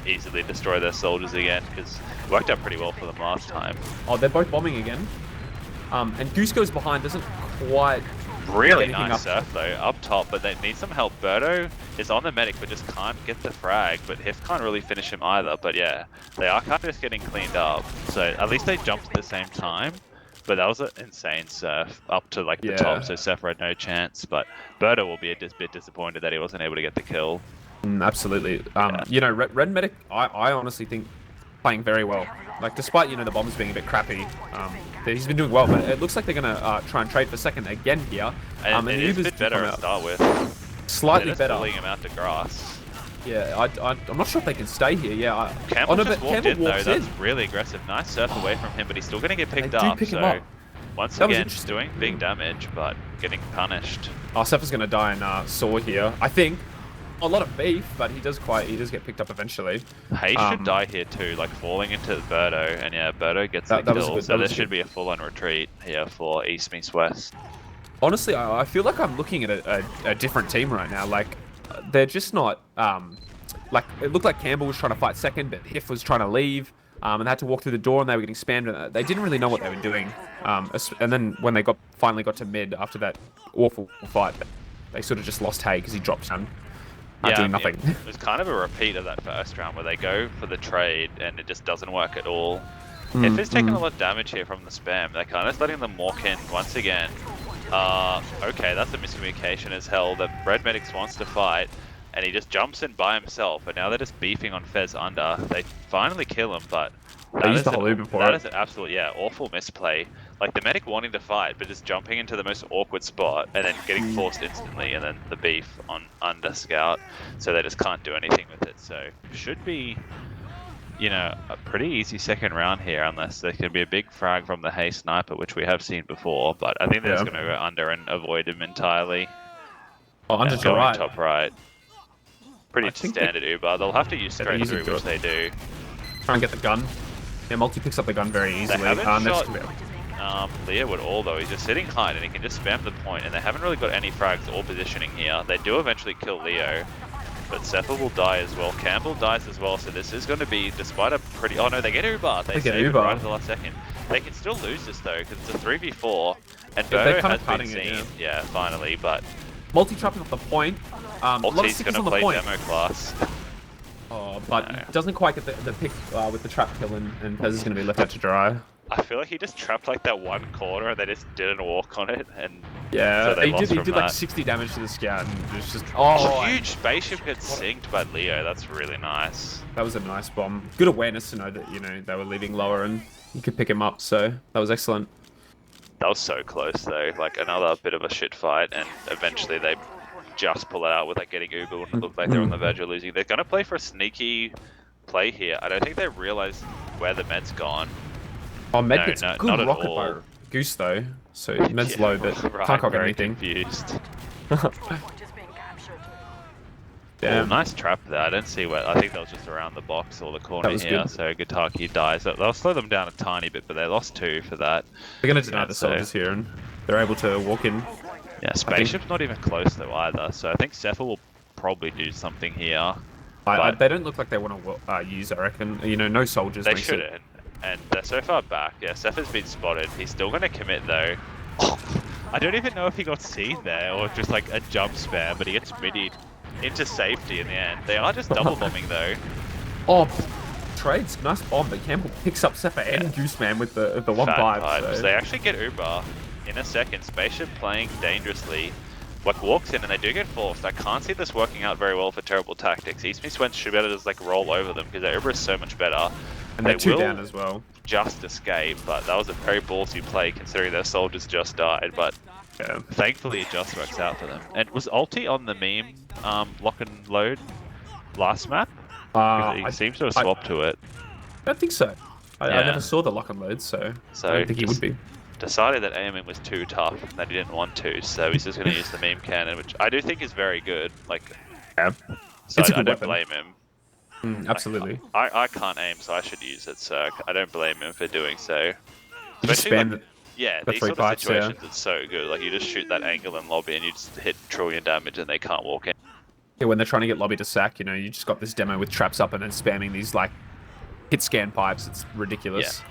easily destroy their soldiers again, because it worked out pretty well for them last time. Oh, they're both bombing again. And Goose goes behind, doesn't quite... Really nice surf though, up top, but they need some help. Berto is on the medic, but just can't get the frag, but Hif can't really finish him either. But yeah, they are kind of just getting cleaned up. So at least they jumped at the same time, but that was an insane surf up to like the top, so Sephiroth had no chance. But Berto will be a bit disappointed that he wasn't able to get the kill. Absolutely. You know, Red Medic, I honestly think playing very well. Like, despite, you know, the bombs being a bit crappy, he's been doing well, but it looks like they're going to try and trade for second again here. And it is a bit better to start with. Slightly better. Pulling him out to grass. Yeah, I'm not sure if they can stay here. Yeah, Campbell just walked in though. That's really aggressive. Nice surf away from him, but he's still going to get picked up. Pick him up. Once again, doing big damage, but getting punished. Sephiroth's going to die in Saw here, I think. A lot of beef, but he does get picked up eventually. He should die here too, like falling into Berto, and yeah, Berto gets the kill. So there should be a full-on retreat here for East meets West. Honestly, I feel like I'm looking at a different team right now. Like, they're just not... like, it looked like Campbell was trying to fight second, but Hif was trying to leave, and they had to walk through the door, and they were getting spammed. They didn't really know what they were doing. And then when they finally got to mid after that awful fight, they sort of just lost Hay because he dropped down. Doing nothing. It was kind of a repeat of that first round where they go for the trade and it just doesn't work at all. If it's taking a lot of damage here from the spam, they're kind of letting them walk in once again. Okay, that's a miscommunication as hell. The Red Medics wants to fight and he just jumps in by himself, and now they're just beefing on Fez under. They finally kill him, but that is an absolute awful misplay. Like the medic wanting to fight, but just jumping into the most awkward spot and then getting forced instantly, and then the beef on under scout, so they just can't do anything with it. So should be, you know, a pretty easy second round here, unless there can be a big frag from the Hay sniper, which we have seen before. But I think they're just going to go under and avoid him entirely. Oh, under to right. Top right. Pretty standard Uber. They'll have to use straight through, which they do. Try and get the gun. Yeah, Multi picks up the gun very easily. They haven't shot Leo at all though. He's just sitting high and he can just spam the point, and they haven't really got any frags or positioning here. They do eventually kill Leo, but Sephiroth will die as well. Campbell dies as well, so this is going to be, despite a pretty... Oh no, they get Uber. They get Uber right at the last second. They can still lose this though, because it's a 3v4, and Berto has been seen. Yeah, finally, but... Multi trapping off the point. Multi's going to play demo class. Oh, but doesn't quite get the pick with the trap kill, and Pez is going to be left out to dry. I feel like he just trapped like that one corner and they just didn't walk on it, and Yeah, so they he lost did. He from did that. like 60 damage to the scout, and it was just Huge spaceship gets synced by Leo. That's really nice. That was a nice bomb. Good awareness to know that they were leaving lower and you could pick him up. So that was excellent. That was so close though. Like another bit of a shit fight, and eventually they just pull it out with like getting Uber when it looked like they're on the verge of losing. They're gonna play for a sneaky play here. I don't think they realize where the med's gone. Oh, med gets no, good not at rocket all. by Goose though, so med's low, but right, can't cock very anything. Confused. Damn. Oh, nice trap there. I didn't see where. I think that was just around the box or the corner was here. good. So Gitaki dies. They'll slow them down a tiny bit, but they lost 2 for that. They're gonna deny the soldiers here, and they're able to walk in. Yeah, spaceship's not even close though either. So I think Cepha will probably do something here. They don't look like they want to use. I reckon. No soldiers. They shouldn't. And they're so far back. Yeah, Cepha's been spotted. He's still going to commit though. I don't even know if he got seen there or just like a jump spam, but he gets middied into safety in the end. They are just double bombing though. Oh, trades. Nice bomb, but Campbell picks up Cepha and Gooseman with the 1-5. So. They actually get Uber in a second. Spaceship playing dangerously. Like walks in and they do get forced. I can't see this working out very well for terrible tactics. East Went should be able to just like roll over them because their Uber is so much better. And they're 2 down as well. Just escape, but that was a very ballsy play considering their soldiers just died. But yeah. Thankfully, it just works out for them. And was Ulti on the meme lock and load last map? He seems to have swapped to it. I don't think so. I never saw the lock and load, so I don't think he would be. Decided that aiming was too tough and that he didn't want to, so he's just going to use the meme cannon, which I do think is very good. Like, yeah, so I don't blame him. Absolutely. I can't aim, so I should use it. So I don't blame him for doing so. You just spam these sort of situations, it's so good. Like you just shoot that angle in lobby and you just hit trillion damage and they can't walk in. Yeah, when they're trying to get lobby to sack, you just got this demo with traps up and then spamming these like hit scan pipes. It's ridiculous. Yeah.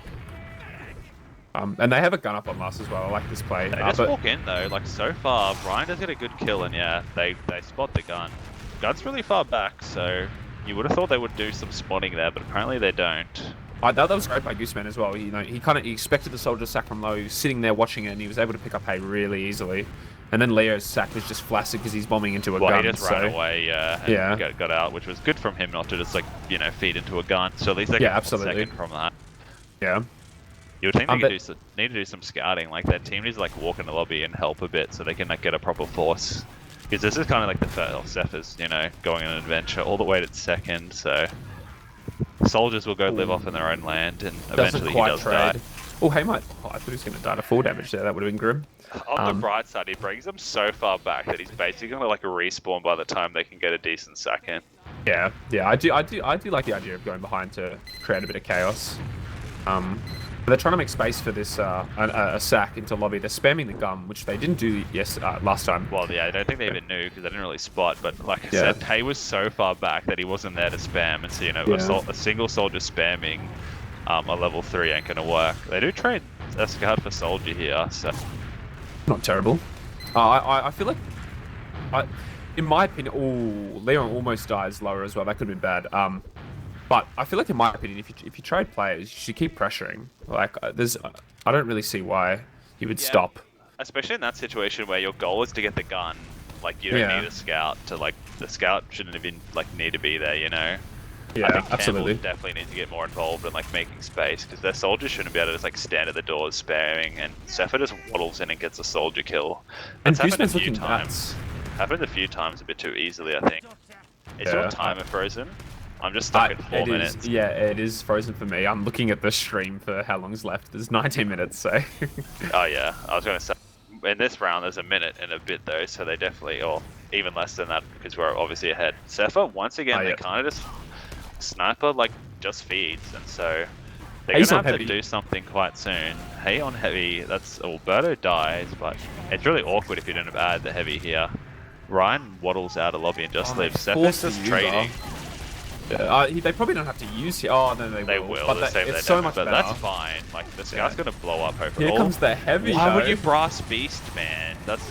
And they have a gun up on us as well. I like this play. They just walk in though. Like so far, Ryan does get a good kill, and yeah, they spot the gun. Gun's really far back, so you would have thought they would do some spawning there, but apparently they don't. That was great by Gooseman as well. He expected the soldier to sack from low. He was sitting there watching it, and he was able to pick up hay really easily. And then Leo's sack was just flaccid because he's bombing into a gun. He just ran away, and got out, which was good from him not to just like feed into a gun. So at least they get a second from that. Yeah. You would think they need to do some scouting. Like their team needs to like walk in the lobby and help a bit so they can like get a proper force. Because this is kind of like the first Cephas, going on an adventure all the way to second. So soldiers will go live off in their own land, and eventually he does die. Oh, hey, mate. I thought he was going to die to 4 damage there. That would have been grim. On the bright side, he brings them so far back that he's basically going to like respawn by the time they can get a decent sack in. Yeah, I do like the idea of going behind to create a bit of chaos. They're trying to make space for this a sack into lobby. They're spamming the gun, which they didn't do last time. Well, yeah, I don't think they even knew because they didn't really spot. But like I said, Hay was so far back that he wasn't there to spam, and so a single soldier spamming a level 3 ain't gonna work. They do trade a scout for soldier here, so not terrible. I feel like, in my opinion, Leon almost dies lower as well. That could have been bad. But I feel like, in my opinion, if you trade players, you should keep pressuring. Like, I don't really see why you would stop. Especially in that situation where your goal is to get the gun. Like, you don't need a scout to, like, the scout shouldn't even, like, need to be there, Yeah, I think absolutely. Campbell definitely needs to get more involved in, like, making space, because their soldiers shouldn't be able to just, like, stand at the doors spamming, and Cepha just waddles in and gets a soldier kill. That's happened a few times. Happened a few times a bit too easily, I think. Is your timer frozen? I'm just stuck at 4 minutes. Yeah, it is frozen for me. I'm looking at the stream for how long's left. There's 19 minutes, so... Oh yeah, I was going to say, in this round there's a minute and a bit though, so they definitely, or even less than that because we're obviously ahead. Cepha, once again, they kind of just... Sniper, like, just feeds, and so... They're going to have to do something quite soon. Hay on heavy, that's... Alberto dies, but it's really awkward if you don't add the heavy here. Ryan waddles out of lobby and just lives. Cepha's just trading. They probably don't have to use it. Oh, no, they will. They will. But it's so much better. That's fine. Like, the scout's going to blow up, hopefully. Here comes the heavy, Why would you brass beast, man? That's...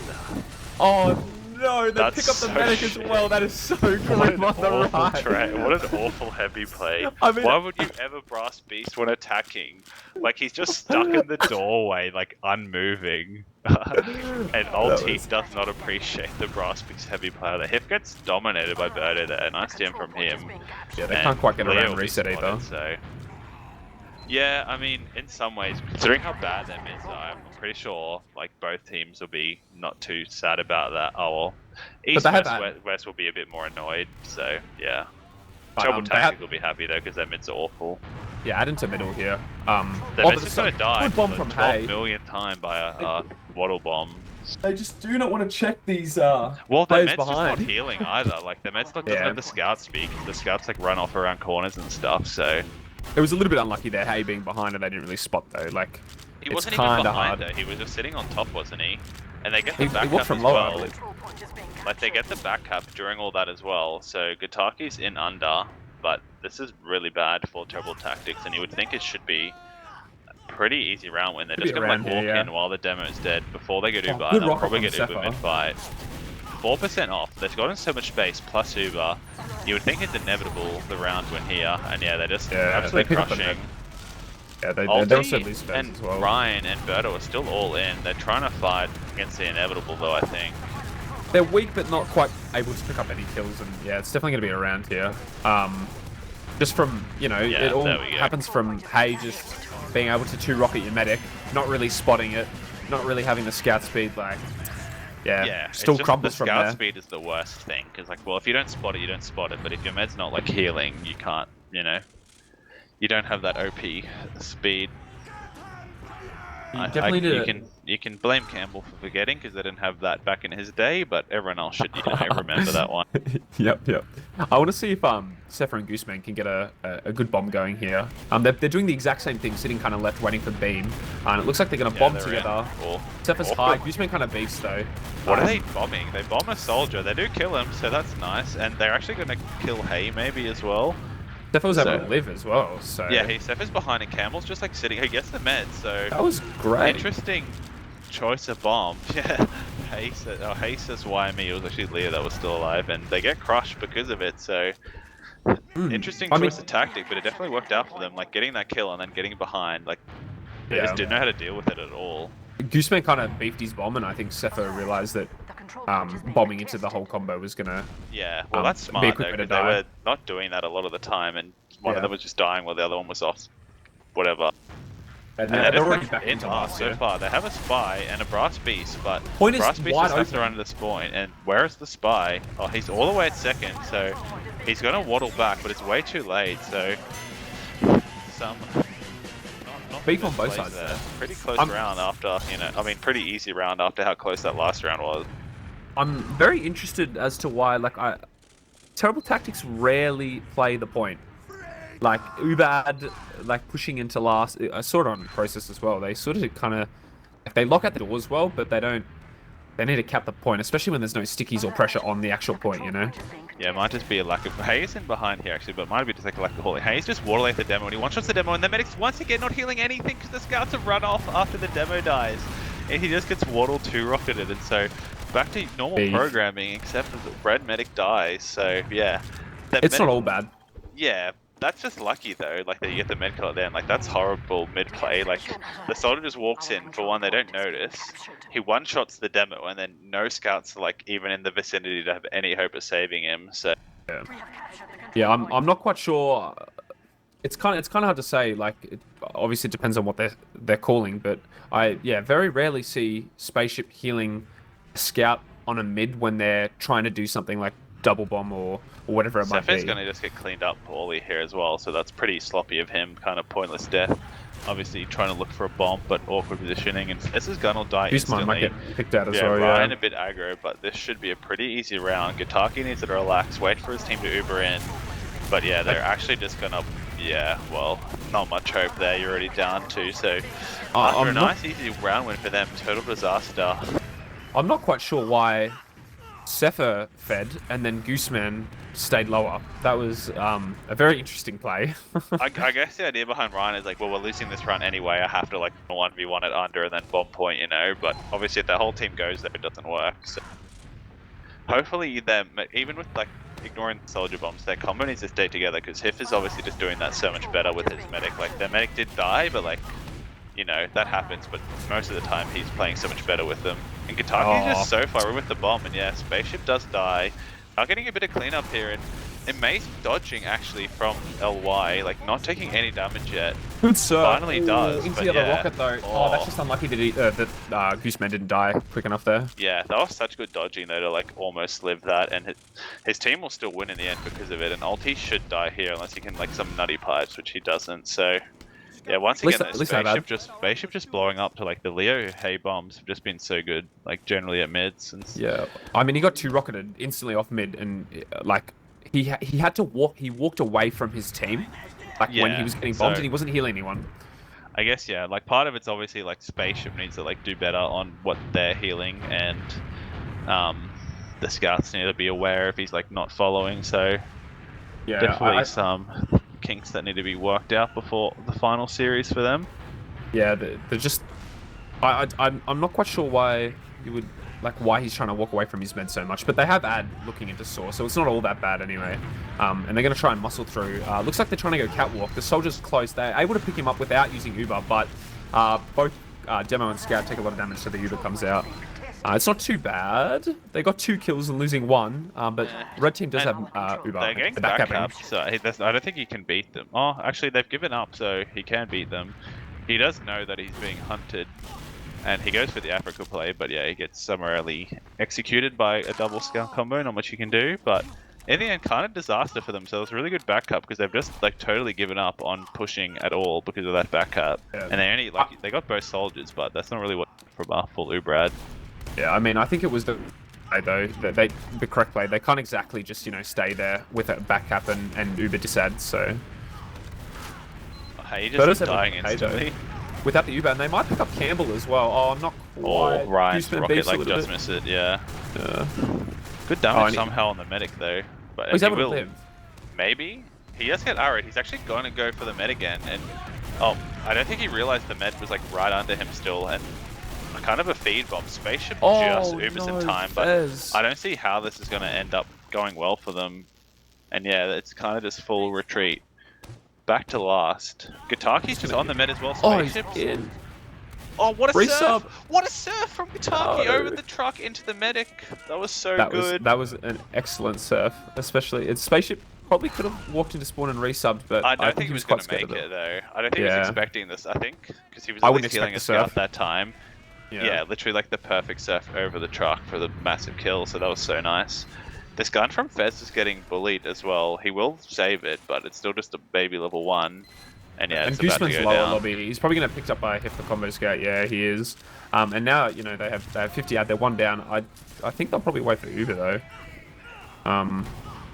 Oh, no, they That's pick up the so medic as shit. well. That is so grim What an on the awful right. what an awful heavy play. I mean- Why would you ever Brass Beast when attacking? Like, he's just stuck in the doorway, like, unmoving. And Ulti does not appreciate the Brass Beast heavy player. The Hip gets dominated by Birdo there. Nice TM from him. Yeah, they And can't quite get Leo around will be reset spotted, either. So. Yeah, I mean, in some ways, considering how bad their mids are, I'm pretty sure like both teams will be not too sad about that. Oh well, East they have West, had- West will be a bit more annoyed. So yeah, But, Trouble they Tactic have- will be happy though because their mids are awful. Yeah, add into middle here. Their but mids is gonna die Good for bomb the from 12 Hay. millionth time by a waddle bomb. They just do not want to check these Well, their players med's just behind. not healing either. Like their med's not doesn't have the scout speed. The scouts like run off around corners and stuff. So. It was a little bit unlucky there, Hay being behind and they didn't really spot though. Like, He it's wasn't even kinda behind hard. though. He was just sitting on top, wasn't he? And they get the He back walked up from as lower, I well. believe. Like they get the back cap during all that as well. So Gataki's in under, but this is really bad for Trouble Tactics, and you would think it should be a pretty easy round win. They're Could just be gonna like around here, walk yeah. in while the demo is dead before they go to Oh, Uber. good They'll rock probably on get Uber Sepha. mid fight. 4% off. They've gotten so much space plus Uber. You would think it's inevitable the round win here, and yeah, they're just absolutely they pick up the crushing. net. Yeah, they also Ulti lose space and as well. Ryan and Birdo are still all in. They're trying to fight against the inevitable, though, I think. They're weak, but not quite able to pick up any kills, and yeah, it's definitely going to be around here. Just from, you know, Yeah, it all there we go. happens from Hay just being able to two-rocket your medic, not really spotting it, not really having the scout speed, like, yeah, still it's just crumbles the from scout there. speed is the worst thing, because, like, well, if you don't spot it, you don't spot it, but if your med's not, like, healing, you can't, you know, you don't have that OP speed. You can blame Campbell for forgetting because they didn't have that back in his day, but everyone else should remember that one. Yep. I want to see if Sepha and Gooseman can get a good bomb going here. They're doing the exact same thing, sitting kind of left, waiting for the beam, and it looks like they're going to bomb they're together. in. Sepha's high, Gooseman kind of beats though. What are they bombing? They bomb a soldier. They do kill him, so that's nice, and they're actually going to kill Hay maybe as well. Sepha was able to live as well, so... Yeah, Sepha's behind and Camel's just like sitting. He gets the med, so... That was great. Interesting choice of bomb. Yeah, Hay says why me. It was actually Leo that was still alive, and they get crushed because of it, so... Interesting choice of tactic, but it definitely worked out for them, like getting that kill and then getting behind, like... They just didn't know how to deal with it at all. Gooseman kind of beefed his bomb, and I think Sepha realized that bombing into the whole combo was gonna... Yeah, well that's be a smart quick though, way to because they die. were not doing that a lot of the time, and one of them was just dying while the other one was off. Whatever. And they're they're already just back in into off last so year. far. They have a spy and a brass beast, but Point is brass beast wide just has to open. run to this point. And where is the spy? Oh, he's all the way at second, so he's gonna waddle back, but it's way too late. So some not Beef on good both plays sides there. Pretty close round after pretty easy round after how close that last round was. I'm very interested as to why, like, Terrible Tactics rarely play the point. Like, Ubad, like, pushing into last, I saw it on Process as well, they sort of kind of, they lock out the doors well, but they need to cap the point, especially when there's no stickies or pressure on the actual point, you know? Yeah, it might just be a lack of... Hayes in behind here, actually, but it might be just like a lack of holding. Hayes just waddling the demo, and he one-shots the demo, and the medic's once again not healing anything because the scouts have run off after the demo dies. And he just gets waddled two-rocketed, and so back to normal programming, except that the red medic dies, so yeah. It's not all bad. Yeah, that's just lucky though, like that you get the med kill there, and like that's horrible mid-play. Like the soldier just walks in, for one, they don't notice. He one-shots the demo, and then no scouts are like even in the vicinity to have any hope of saving him, so... Yeah, I'm not quite sure. It's kind of hard to say. Like, obviously it depends on what they're calling, but I very rarely see Spaceship healing a scout on a mid when they're trying to do something like double bomb or whatever it might be. Sepha's gonna just get cleaned up poorly here as well, so that's pretty sloppy of him, kind of pointless death. Obviously trying to look for a bomb, but awkward positioning, and this gun will die instantly. Might get picked out as yeah, well. Ryan a bit aggro, but this should be a pretty easy round. Gitaki needs to relax, wait for his team to Uber in, but yeah, they're actually just gonna... Yeah, well, not much hope there. You're already down two, so after a nice easy round win for them, total disaster. I'm not quite sure why Sepha fed and then Gooseman stayed lower. That was a very interesting play. I guess the idea behind Ryan is like, well, we're losing this run anyway. I have to like 1v1 it under and then bomb point, you know. But obviously, if the whole team goes there, it doesn't work. So hopefully them, even with like ignoring the soldier bombs, their combo needs to stay together because Hiff is obviously just doing that so much better with his medic. Like their medic did die, but like, you know, that happens, but most of the time he's playing so much better with them. And Gitaki's just so far in with the bomb, and yeah, Spaceship does die. Are getting a bit of cleanup here, and amazing dodging actually from LY, like not taking any damage yet. Good sir. Finally does, into but the other yeah. rocket though. Oh, that's just unlucky that Gooseman didn't die quick enough there. Yeah, that was such good dodging though to like almost live that, and his team will still win in the end because of it. And Ulti should die here unless he can like some nutty pipes, which he doesn't. So yeah, once again, spaceship just blowing up to like the Leo Hay bombs have just been so good, like generally at mids. And yeah, I mean he got 2 rocketed instantly off mid, and like he had to walk. He walked away from his team, like when he was getting bombed, and he wasn't healing anyone. I guess yeah, like part of it's obviously like Spaceship needs to like do better on what they're healing, and the scouts need to be aware if he's like not following. So yeah, definitely some kinks that need to be worked out before the final series for them. Yeah, they're just. I'm not quite sure why you would why he's trying to walk away from his med so much, but they have Ad looking into Source, so it's not all that bad anyway. And they're going to try and muscle through. Looks like they're trying to go catwalk. The soldiers close. They're able to pick him up without using Uber, but both Demo and Scout take a lot of damage, so the Uber comes out. It's not too bad. They got 2 kills and losing 1, but Red Team does have Uber. They're getting back up, so I don't think he can beat them. Oh, actually, they've given up, so he can beat them. He does know that he's being hunted, and he goes for the Africa play, but yeah, he gets summarily executed by a double Scout combo, not much you can do, but in the end, kind of disaster for themselves. Really good backup because they've just like totally given up on pushing at all because of that backup. Yeah. And they only they got both soldiers, but that's not really what from a full Ubrad. Yeah, I mean, I think it was the correct play. They can't exactly just, you know, stay there with a backup and Uber disad, so. Hey, just dying instantly. Without the Uber, and they might pick up Campbell as well. Oh, not quite. Oh, Ryan's rocket like just missed it, yeah. Good damage somehow on the medic though. But he's able to live. Maybe? He does get arrowed. He's actually going to go for the med again, and I don't think he realized the med was like right under him still, and kind of a feed bomb. Spaceship just Ubers in time, but I don't see how this is going to end up going well for them. And yeah, it's kind of just full retreat. Back to last. Gitaki's just on the med as well. Spaceship's in. Oh, what a surf! What a surf from Gitaki over the truck into the medic. That was so good. That was an excellent surf, especially Spaceship probably could have walked into spawn and resubbed, but I don't think he was going to make it though. I don't think he was expecting this. I think because he was at least healing a scout that time. Yeah, literally like the perfect surf over the truck for the massive kill. So that was so nice. This gun from Fez is getting bullied as well. He will save it, but it's still just a baby level 1. And yeah, it's about to go lower down. Lobby. He's probably going to picked up by Hiff the combo scout. Yeah, he is. And now, you know, they have 50 out. They're 1 down. I think they'll probably wait for Uber though.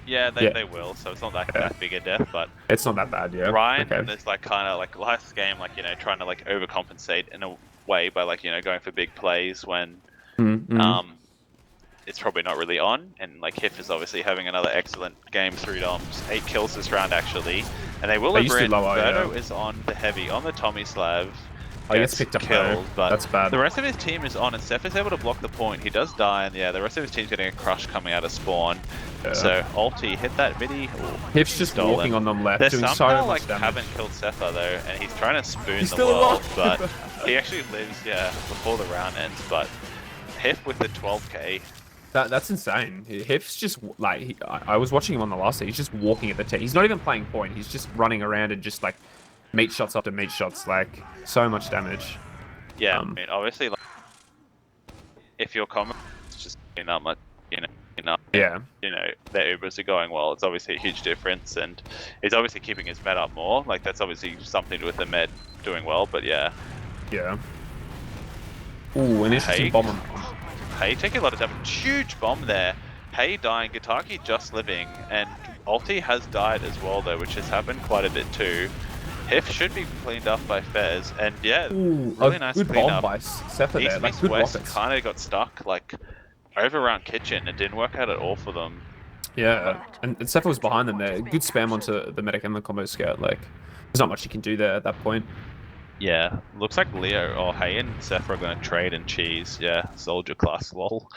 Yeah, they will. So it's not that big a death, but it's not that bad. Yeah. Ryan is like kind of like last game, like, you know, trying to like overcompensate in a way by like, you know, going for big plays when it's probably not really on, and like Hiff is obviously having another excellent game, 3 doms, 8 kills this round actually, and they will have in. Verto is on the heavy, on the Tommy Slav. He gets picked up killed, but that's bad. The rest of his team is on, and Seth is able to block the point. He does die, and yeah, the rest of his team's getting a crush coming out of spawn. Yeah. So Ulti hit that midi. Hiff's just walking on them left, doing so much like damage. Haven't killed Sepha though, and he's trying to spoon the world, but he actually lives, before the round ends. But Hiff with the 12k. That's insane. Hiff's just like I was watching him on the last day. He's just walking at the tee. He's not even playing point. He's just running around and just like meat shots after meat shots. Like so much damage. Yeah, I mean, obviously, like, if your comment is just not much, their Ubers are going well. It's obviously a huge difference, and he's obviously keeping his med up more. Like that's obviously something to do with the med doing well. But yeah. Yeah. Ooh, an interesting bomb. Hey, taking a lot of damage. Huge bomb there. Hey dying, Gitaki just living, and Ulti has died as well though, which has happened quite a bit too. Hiff should be cleaned up by Fez, and yeah, really nice good clean bomb up. By Sepha there, like good West rockets. Kind of got stuck like over around kitchen. It didn't work out at all for them. Yeah, and Sepha was behind them there. Good spam onto the medic and the combo scout. Like, there's not much you can do there at that point. Yeah, looks like Leo or Hay and Sepha are going to trade and cheese. Yeah, soldier class, lol.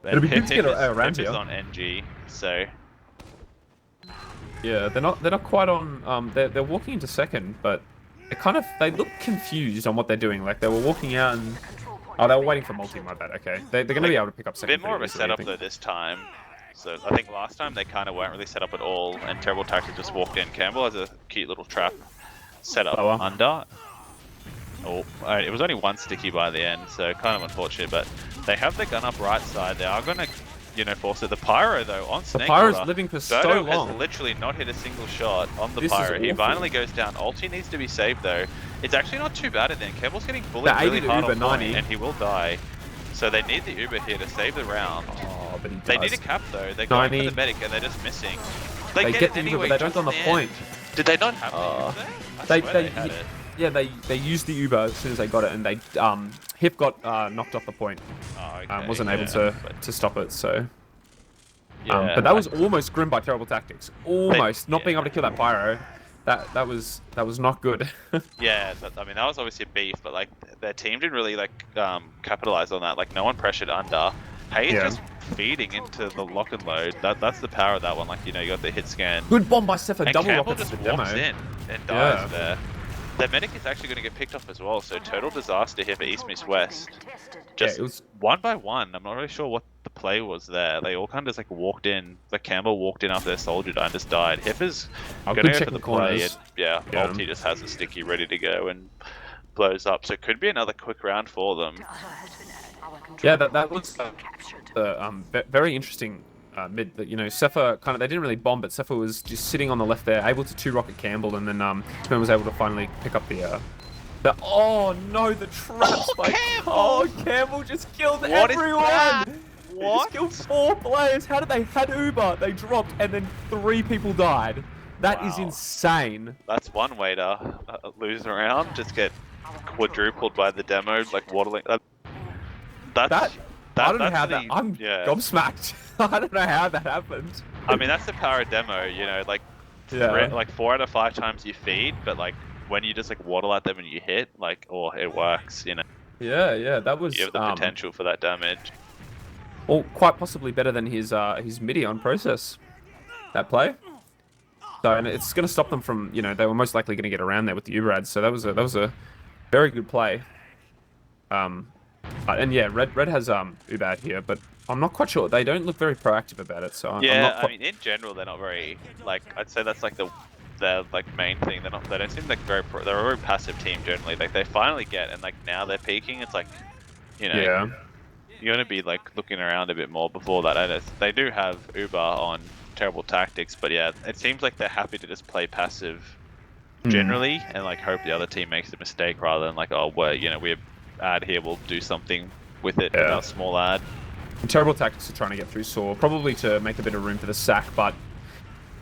It'll be good to get around Hip here. is on NG, so yeah, they're not quite on. They're walking into second, but they look confused on what they're doing. Like they were walking out and they were waiting for multi. My bad. Okay, they're going to be able to pick up a second. bit more of a setup though this time. So I think last time they kind of weren't really set up at all, and Terrible Tactic just walked in. Campbell has a cute little trap set up under. Oh, it was only one sticky by the end, so kind of unfortunate. But they have the gun up right side. They are going to, force it. The Pyro though on Snake. The Pyro's living for so long. Has literally not hit a single shot on the Pyro. He finally goes down. Ulti needs to be saved though. It's actually not too bad at the end. Campbell's getting bullied really hard on point, and he will die. So they need the Uber here to save the round. Oh, but he does. They need a cap though. They're going for the medic and they're just missing. They get the Uber, but they don't on the point. Did they not have the Uber there? They had it. Yeah, they used the Uber as soon as they got it, and they Hip got knocked off the point. Oh, okay, wasn't able to stop it. So, yeah, but that was almost grim by Terrible Tactics. Almost not being able to kill that Pyro. That was not good. Yeah, I mean that was obviously a beef, but like their team didn't really capitalize on that. Like no one pressured under. Hayes just feeding into the lock and load. That's the power of that one. Like you got the hit scan. Good bomb by Sepha. And Double Campbell rockets just the walks demo. in and dies there. Their medic is actually going to get picked off as well, so total disaster here for East meets West. Just it was one by one. I'm not really sure what the play was there. They all kind of just walked in. Like Campbell walked in after their soldier died and just died. Hiffer's going to go for the play. And, Ulti just has a sticky ready to go and blows up. So it could be another quick round for them. Yeah, that was very interesting. Mid that Sepha they didn't really bomb, but Sepha was just sitting on the left there, able to 2-rocket Campbell, and then Spam was able to finally pick up the oh no, the traps by Campbell just killed everyone. What? He just killed 4 players. How did they had Uber? They dropped, and then 3 people died. That is insane. That's one way to lose a round. Just get quadrupled by the demo, like waddling. I don't know how that. I'm gobsmacked. I don't know how that happened. I mean, that's the power of demo. Like 4 out of 5 times you feed, but when you just waddle at them and you hit, it works. Yeah, that was. You have the potential for that damage. Well, quite possibly better than his midi on process. That play. So, and it's going to stop them from, they were most likely going to get around there with the Uber ads. So that was a very good play. And yeah, Red has Ubad here, but I'm not quite sure. They don't look very proactive about it. So I mean, in general, they're not very I'd say that's their main thing. They don't seem they're a very passive team generally. They finally get and now they're peaking. It's you're gonna be looking around a bit more before that. And they do have Uber on Terrible Tactics, but yeah, it seems like they're happy to just play passive generally and hope the other team makes a mistake rather than we're ad here, we'll do something with it in our small ad. Terrible Tactics are trying to get through Saw, probably to make a bit of room for the sack, but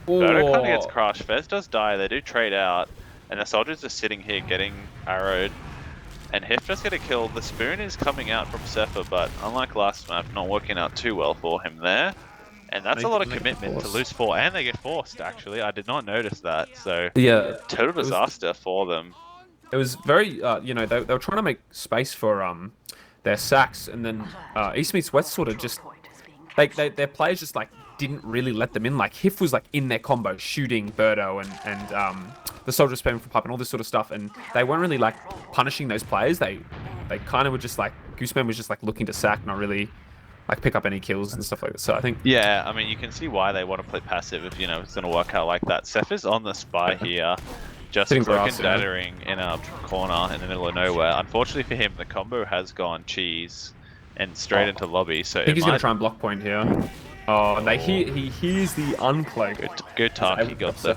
Birdo kind of gets crushed. Fez does die, they do trade out, and the soldiers are sitting here getting arrowed, and Hif just get a kill. The spoon is coming out from Sepha, but unlike last map, not working out too well for him there. And that's a lot of commitment to lose 4, and they get forced actually. I did not notice that, so total disaster for them. It was very, they were trying to make space for their sacks, and then East meets West sort of just, their players just didn't really let them in. Hif was in their combo, shooting Birdo and the soldier spamming for pipe and all this sort of stuff, and they weren't really punishing those players. They kind of were just Gooseman was just looking to sack, not really pick up any kills and stuff like that. So I think I mean you can see why they want to play passive if it's going to work out like that. Seph is on the spy here. Just broken dattering in a corner in the middle of nowhere. Unfortunately for him, the combo has gone cheese and straight into lobby. So I think he's going to try and block point here. Oh, and he hears the uncloak. Good talk. He got the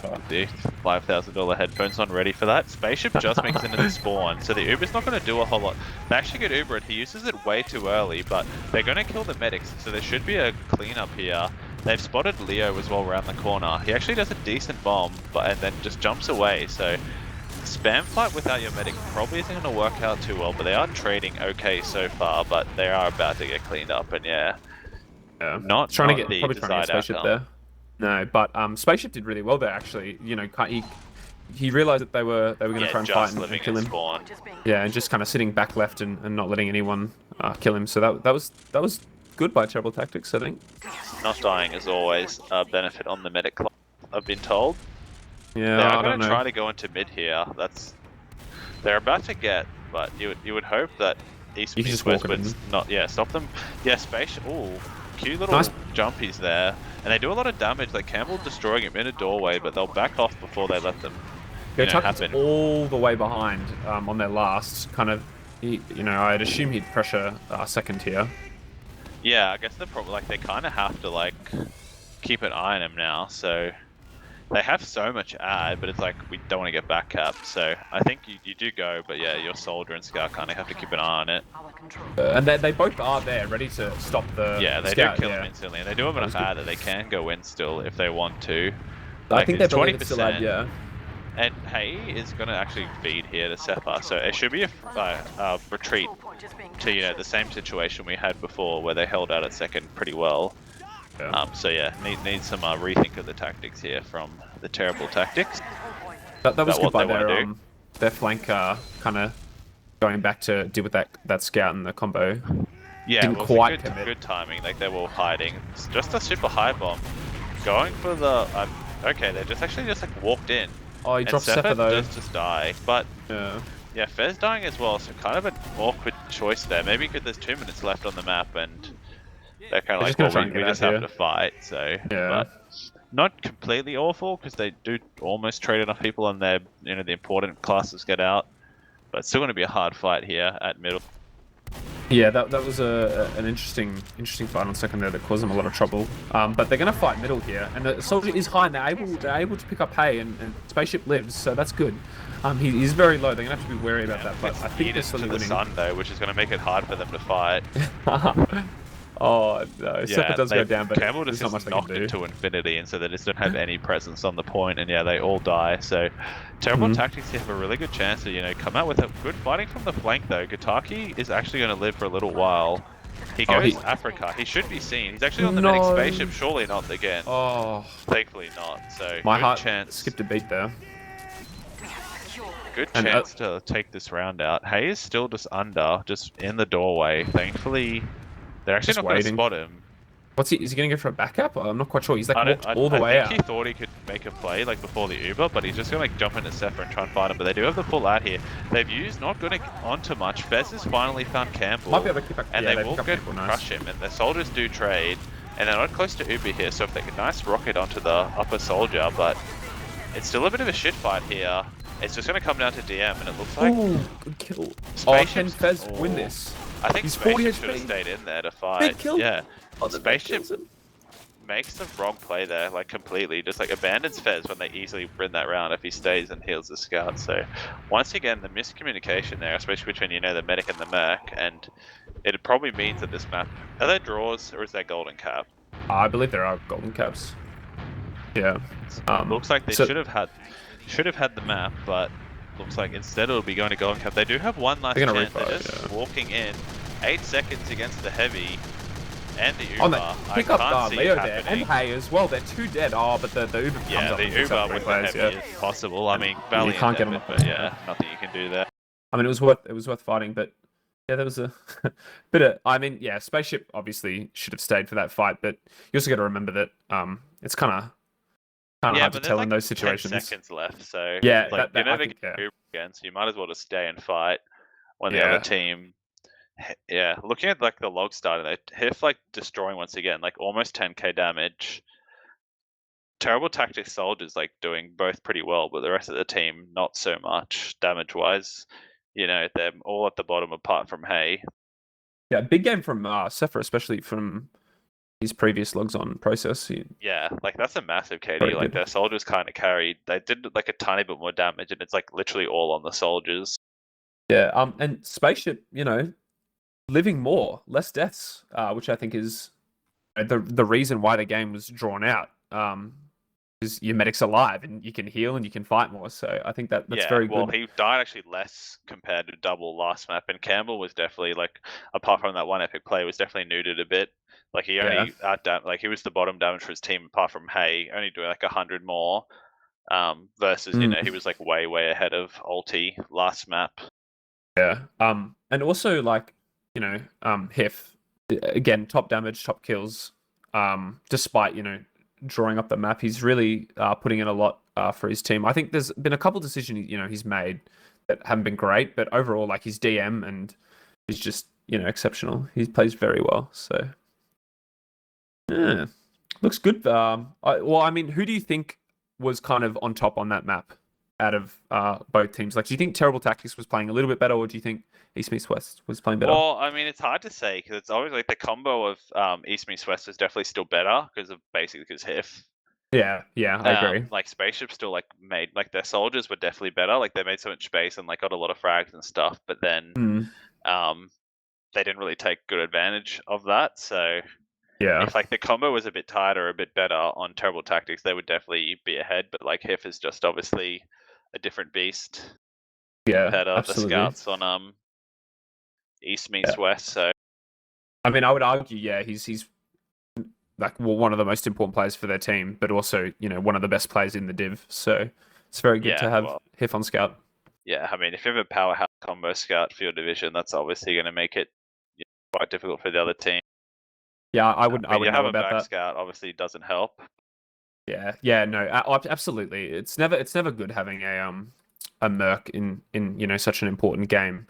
$5,000 headphones on ready for that. Spaceship just makes it into the spawn, so the Uber's not going to do a whole lot. They actually get Ubered. He uses it way too early, but they're going to kill the medics, so there should be a cleanup here. They've spotted Leo as well around the corner. He actually does a decent bomb, and then just jumps away. So spam fight without your medic probably isn't going to work out too well, but they are trading okay so far, but they are about to get cleaned up, and not trying to get Spaceship there. No, but Spaceship did really well there actually. He realized that they were going to try and fight and kill him. Yeah, and just kind of sitting back left and not letting anyone kill him. So that was good by Terrible Tactics, I think. Not dying is always a benefit on the medic class, I've been told. Yeah, They I are don't going to know. try to go into mid here. They're about to get, but you would hope that East You can just walk it would in. stop them. Yeah, space. Ooh, cute little Nice. jumpies there, and they do a lot of damage. Like Campbell destroying him in a doorway, but they'll back off before they let them. Tucker's Happen. all the way behind on their last kind of. I'd assume he'd pressure second tier. Yeah, I guess they're probably like they kind of have to like keep an eye on him now. So they have so much ad, but it's like we don't want to get back capped. So I think you do go, but yeah, your soldier and scout kind of have to keep an eye on it. And they both are there, ready to stop the. Yeah, they scout, do kill him instantly, and they do have enough ad that they can go in still if they want to. I think they believe it's still ad, yeah. And Hay is going to actually feed here to Sepha, so it should be a retreat to the same situation we had before where they held out at second pretty well. Yeah. So yeah, need some rethink of the tactics here from the Terrible Tactics. That was good by their flank kind of going back to deal with that scout and the combo. Yeah, didn't quite commit. Good timing. Like they were hiding. It's just a super high bomb, going for the. Okay, they just like walked in. Oh, he dropped Sepha though. Just die, but yeah, Fez dying as well. So kind of an awkward choice there. Maybe because there's 2 minutes left on the map and they're kind of like, well, we just have to fight. So but not completely awful because they do almost trade enough people and their the important classes get out. But it's still going to be a hard fight here at middle. Yeah, that was an interesting fight on second there that caused them a lot of trouble. But they're going to fight middle here, and the soldier is high, and they're able to pick up hay, and Spaceship lives, so that's good. He is very low. They're going to have to be wary about that. But I think they're still winning. The sun though, which is going to make it hard for them to fight. Oh no, Sepha does go down, but Campbell just gets knocked into infinity, and so they just don't have any presence on the point, and yeah, they all die. So Terrible Tactics here have a really good chance to come out with a good fighting from the flank though. Gutaki is actually going to live for a little while. He goes Africa. He should be seen. He's actually on the medic spaceship. Surely not again. Oh, thankfully not. So my heart chance. Skipped a beat there. Good chance to take this round out. Hay is still just in the doorway. Thankfully. They're actually not going to spot him. Is he going to go for a backup? I'm not quite sure. He's like walked all the way out. I think he thought he could make a play like before the Uber, but he's just going to jump into Sepha and try and fight him. But they do have the full out here. They've used not going onto much. Fez has finally found Campbell. Might be able to keep up, and they will crush him. And the soldiers do trade. And they're not close to Uber here, so if they get a nice rocket onto the upper soldier, but it's still a bit of a shit fight here. It's just going to come down to DM, and it looks like... Ooh, good kill. Can Fez win this? I think Spaceship should have stayed in there to fight. Big kill. Yeah. Oh, Spaceship makes the wrong play there, like completely. Just like abandons Fez when they easily win that round if he stays and heals the scout. So once again, the miscommunication there, especially between the medic and the merc, and it probably means that this map. Are there draws or is there golden cap? I believe there are golden caps. Yeah. Looks like they should have had the map, but. Looks like instead it'll be going to golden cap. They do have one last chance. They're just walking in. 8 seconds against the heavy and the Uber. Pick up Leo there and Hay as well. They're 2 dead. Oh, but the Uber comes up. The Uber with the heavy is possible. I mean, Valiant, you can't get him, but yeah, nothing you can do there. I mean, it was worth fighting, but yeah, there was a bit of. I mean, yeah, Spaceship obviously should have stayed for that fight, but you also got to remember that it's kind of hard to tell in those situations. 10 seconds left, so yeah, you're never going to again, so you might as well just stay and fight when the other team. Yeah, looking at like the log starting, they Hiff like destroying once again, like almost 10k damage. Terrible Tactics soldiers like doing both pretty well, but the rest of the team not so much damage wise. They're all at the bottom apart from Hay. Yeah, big game from Sepha, especially from his previous logs on process. Yeah, like that's a massive KD. Like their soldiers kind of carried. They did like a tiny bit more damage, and it's like literally all on the soldiers. Yeah, and Spaceship, living more, less deaths, which I think is the reason why the game was drawn out. Because your medic's alive and you can heal and you can fight more. So I think that's very good. Well, he died actually less compared to double last map, and Campbell was definitely like, apart from that one epic play, was definitely neutered a bit. Like he only he was the bottom damage for his team apart from Hay, only doing like 100 more. Versus he was like way ahead of Ulti last map. Yeah. And also like Hiff again, top damage, top kills. Despite drawing up the map, he's really putting in a lot for his team. I think there's been a couple decisions he's made that haven't been great, but overall, like his DM and he's just exceptional. He plays very well. So yeah, looks good. I mean, who do you think was kind of on top on that map out of both teams? Like, do you think Terrible Tactics was playing a little bit better, or do you think East meets West was playing better? Well, I mean, it's hard to say because it's always like the combo of East meets West is definitely still better because HIF. Yeah, I agree. Like Spaceship still like made like their soldiers were definitely better. Like they made so much space and like got a lot of frags and stuff, but then they didn't really take good advantage of that. So yeah, if like the combo was a bit tighter, a bit better on Terrible Tactics, they would definitely be ahead. But like HIF is just obviously a different beast. Yeah, compared to absolutely. the scouts on East meets West. So I mean, I would argue, yeah, he's like one of the most important players for their team, but also one of the best players in the div. So it's very good to have HIF on scout. Yeah, I mean, if you have a powerhouse combo scout for your division, that's obviously going to make it quite difficult for the other team. Yeah, I would know have about back that. Scout obviously doesn't help. Yeah, no, absolutely. It's never good having a merc in such an important game.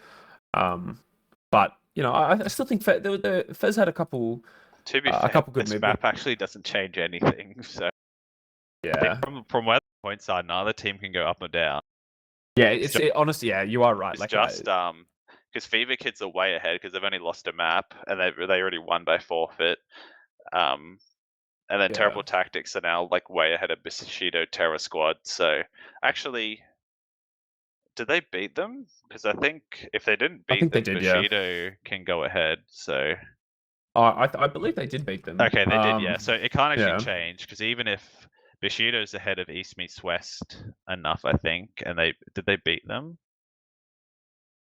But I still think Fez had a couple. To be fair, a couple good this map actually doesn't change anything. So yeah, from where the points are, neither team can go up or down. Yeah, honestly, yeah, you are right. It's like just because Fever Kids are way ahead because they've only lost a map and they already won by forfeit. And then Terrible Tactics are now like way ahead of Bushido Terror Squad. So actually, did they beat them? Because I think if they didn't beat them, Bushido can go ahead. So I believe they did beat them. Okay, they did, yeah. So it can't actually change because even if Bushido's ahead of East meets West enough, I think, and did they beat them?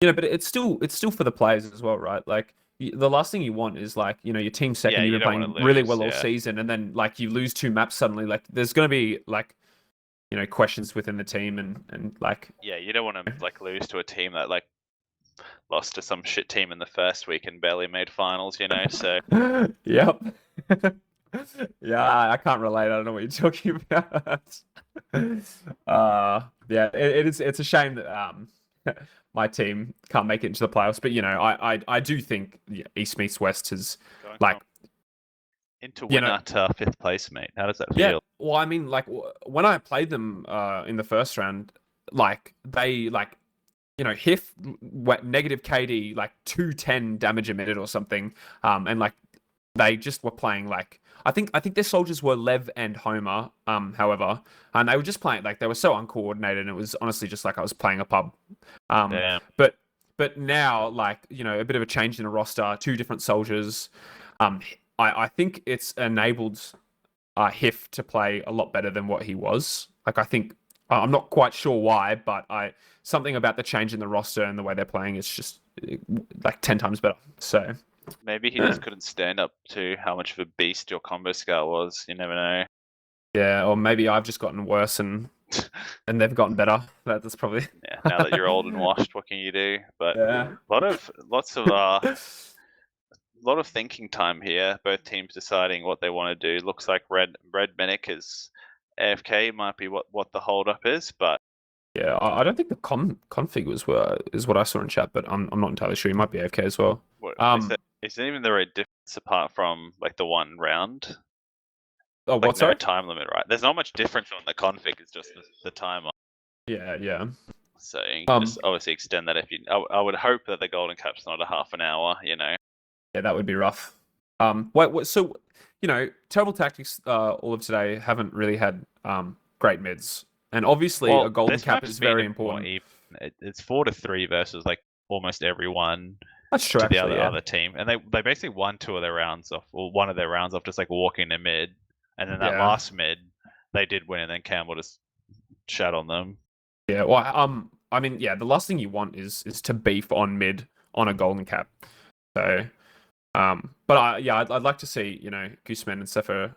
But it's still for the players as well, right? Like the last thing you want is like your team second, you've been playing really well all season, and then like you lose 2 maps suddenly. Like there's gonna be like questions within the team and like you don't want to like lose to a team that like lost to some shit team in the first week and barely made finals, so yep. Yeah, I can't relate. I don't know what you're talking about. Yeah, it's a shame that my team can't make it into the playoffs, but I do think East meets West is like into winner to 5th place, mate. How does that feel? Yeah, well, I mean, like when I played them in the first round, like they HIF negative KD like 210 damage a minute or something, and like they just were playing like I think their soldiers were Lev and Homer, however, and they were just playing like they were so uncoordinated, and it was honestly just like I was playing a pub. But now like a bit of a change in the roster, 2 different soldiers. I think it's enabled HIF to play a lot better than what he was. Like I think I'm not quite sure why, but something about the change in the roster and the way they're playing is just like 10 times better. So maybe he just couldn't stand up to how much of a beast your combo scout was. You never know. Yeah, or maybe I've just gotten worse and they've gotten better. That's probably now that you're old and washed, what can you do? But lots of lot of thinking time here. Both teams deciding what they want to do. Looks like Red Medic is AFK. Might be what the hold up is, but yeah, I don't think the config is what I saw in chat, but I'm not entirely sure. He might be AFK as well. Is there even a difference apart from like the 1 round? Oh, like what's no time limit, right? There's not much difference on the config. It's just the timer. Yeah. So you can just obviously extend that if you. I would hope that the golden cap's not a half an hour. Yeah, that would be rough. Wait, so Terrible Tactics all of today haven't really had great mids, and obviously a golden cap is very important. It's 4-3 versus like almost everyone. That's true. To the other team, and they basically won 2 of their rounds off, or one of their rounds off, just like walking to mid, and then that last mid they did win, and then Campbell just shat on them. Yeah, well, I mean, the last thing you want is to beef on mid on a golden cap. So, but I'd like to see Gooseman and Sepher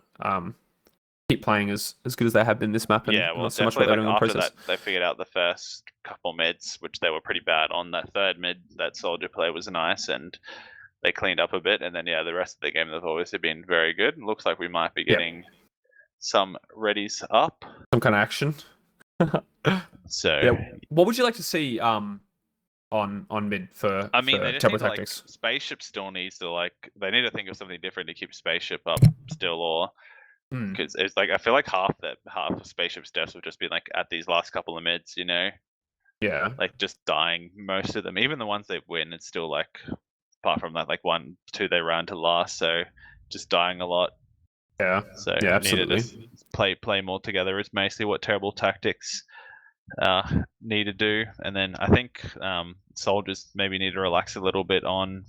keep playing as good as they have been this map, and not so much what they're doing in the process. That, they figured out the first couple mids, which they were pretty bad on. That third mid, that soldier play was nice, and they cleaned up a bit, and then yeah, the rest of the game they've obviously been very good. It looks like we might be getting some readies up. Some kind of action. So yeah, what would you like to see on mid for? I mean, for they just Turbo need to, Tactics? Spaceship still needs to they need to think of something different to keep Spaceship up still, or because it's I feel like half of Spaceship's deaths have just been at these last couple of mids, you know. Yeah. Just dying, most of them. Even the ones they win, it's still apart from that 1-2 they round to last, so just dying a lot. Yeah. So yeah, absolutely. need to just play more together is basically what Terrible Tactics need to do. And then I think soldiers maybe need to relax a little bit on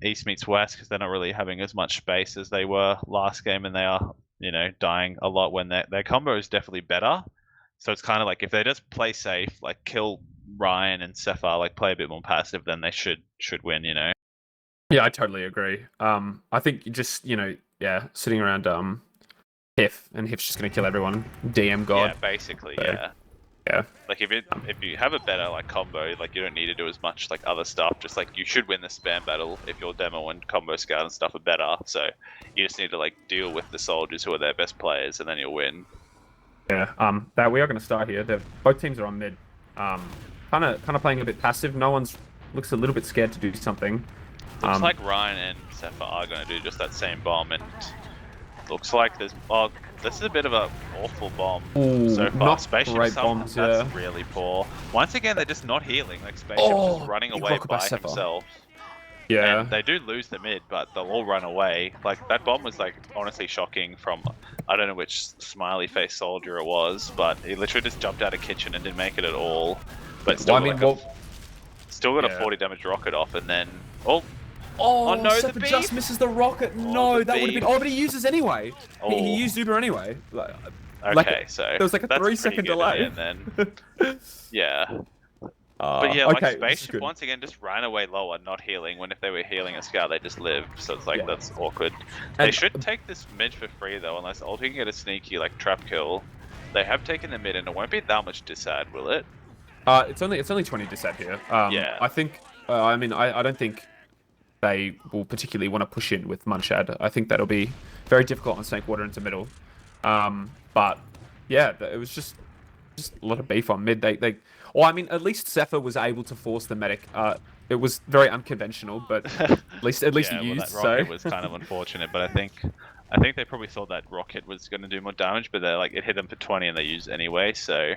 East meets West, because they're not really having as much space as they were last game, and they are, dying a lot when their combo is definitely better. So it's kind of if they just play safe, kill Ryan and Sephar, play a bit more passive, then they should win, you know. Yeah, I totally agree. I think you just, sitting around Hif, and Hif's just gonna kill everyone. DM God. Yeah, basically, so, yeah. Yeah. If you have a better combo, you don't need to do as much other stuff. Just you should win the spam battle if your demo and combo scout and stuff are better. So you just need to deal with the soldiers who are their best players, and then you'll win. Yeah. That we are going to start here. Both teams are on mid. Kind of playing a bit passive. No one's looks a little bit scared to do something. Looks like Ryan and Sephar are going to do just that same bomb, and looks like there's this is a bit of a awful bomb so far. Not Spaceship great bombs, that's really poor. Once again, they're just not healing. Spaceship's just running away by himself. Yeah. And they do lose the mid, but they'll all run away. That bomb was honestly shocking from, I don't know which smiley face soldier it was, but he literally just jumped out of kitchen and didn't make it at all. But still, still got a 40 damage rocket off, and then Oh no, Sephar just misses the rocket. No, that would have been. Oh, but he uses anyway. He used Uber anyway. Okay, so there was a 3-second delay. And then yeah. But yeah, Spaceship once again just ran away lower, not healing. When if they were healing a scout, they just lived. So it's that's awkward. They should take this mid for free though, unless Ulti can get a sneaky trap kill. They have taken the mid, and it won't be that much disad, will it? It's only 20 disad here. Yeah. I think. I mean, I don't think they will particularly want to push in with Munchad. I think that'll be very difficult on Snake Water into middle. But yeah, it was just a lot of beef on mid. Well, I mean, at least Sephar was able to force the medic. It was very unconventional, but at least he used. That rocket was kind of unfortunate, but I think they probably thought that rocket was going to do more damage, but it hit them for 20 and they used anyway. So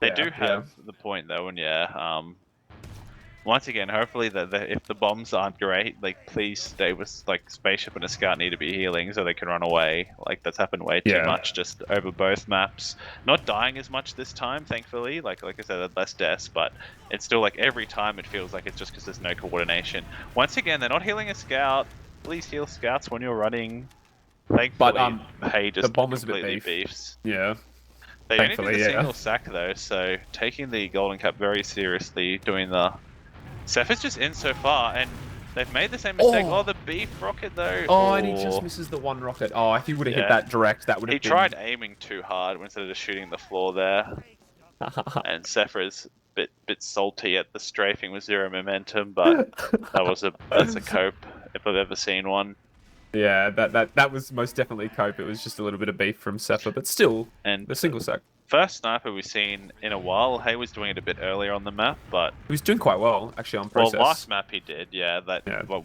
they do have the point though, and once again, hopefully if the bombs aren't great, please stay with Spaceship and a scout need to be healing so they can run away. That's happened way too much just over both maps. Not dying as much this time, thankfully. Like I said, less deaths, but it's still every time it feels like it's just because there's no coordination. Once again, they're not healing a scout. Please heal scouts when you're running. Thankfully, Hey just the bomb was completely a bit beef. beefs. Yeah. They only did a single sack though, so taking the golden cap very seriously, doing the Sephar's just in so far, and they've made the same mistake. Oh, the beef rocket though. And he just misses the one rocket. Oh, if he would have hit that direct, that would have been... He tried aiming too hard instead of just shooting the floor there. And Sephar's bit salty at the strafing with 0 momentum, but that's a cope if I've ever seen one. Yeah, that was most definitely cope. It was just a little bit of beef from Sephar, but still, and the single sack. First sniper we've seen in a while. Hay was doing it a bit earlier on the map, but he was doing quite well actually on process. Well, last map he did,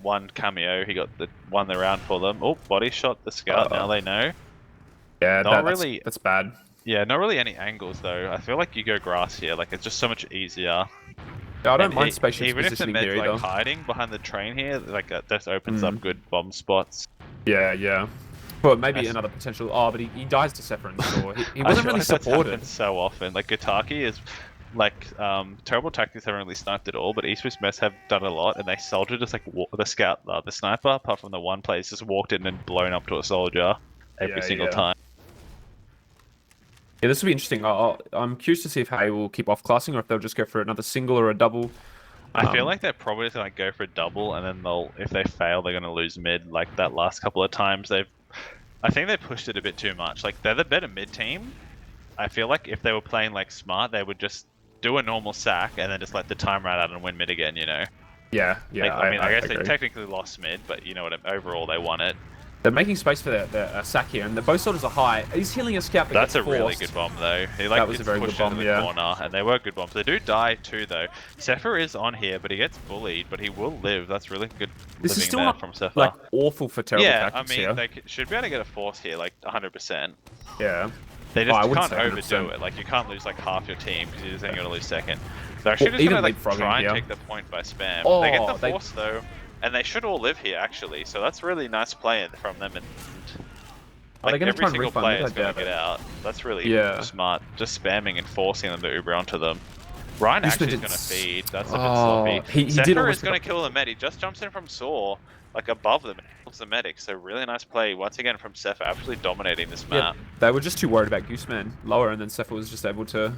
one cameo, he won the round for them. Oh, body shot the scout. Now they know. Yeah, that's bad. Yeah, not really any angles though. I feel like you go grass here. It's just so much easier. I don't mind Spaceship's even if the positioning med's here either. Hiding behind the train here, this opens up good bomb spots. Yeah. Well, maybe another potential. Oh, but he dies to Sephar in the store. He wasn't really supported. So often, Gutaki is Terrible Tactics haven't really sniped at all, but East West Mess have done a lot, and they soldier just the scout, the sniper, apart from the one place, just walked in and blown up to a soldier every single time. Yeah, this will be interesting. I'm curious to see if Hay will keep off classing or if they'll just go for another single or a double. I feel like they're probably just going to go for a double, and then if they fail, they're going to lose mid. That last couple of times, I think they pushed it a bit too much. They're the better mid team. I feel like if they were playing smart, they would just do a normal sack and then just let the time run out and win mid again, you know? Yeah, Like, I mean, I guess they agree. technically lost mid, but you know what? Overall, they won it. They're making space for the sack here, and the both soldiers are high. He's healing a scout, but That's gets a really forced. good bomb, though. He like That was gets a very good pushed bomb, into the yeah. corner, and they were good bombs. They do die too, though. Sepher is on here, but he gets bullied, but he will live. That's really good. This is still there not from Sepher. like awful for terrible yeah, tactics I mean, here. they should be able to get a force here, like 100%. Yeah. They just I wouldn't can't say overdo 100%. it. Like, you can't lose like half your team because you're just going to lose second. They're actually just even going to like leapfrogging try and here. take the point by spam. Oh, they get the force though, and they should all live here actually. So that's really nice play from them. And like gonna every try and single refund player this? is going to I get out. That's really Yeah. smart. Just spamming and forcing them to Uber onto them. Ryan This actually is did going to s- feed. That's a bit Oh, sloppy. he did Sepher almost is going to pick kill the med. He just jumps in from Saw, like above them, and kills the medic. So really nice play once again from Sepher, absolutely dominating this Yeah, map. they were just too worried about Gooseman lower, and then Sepher was just able to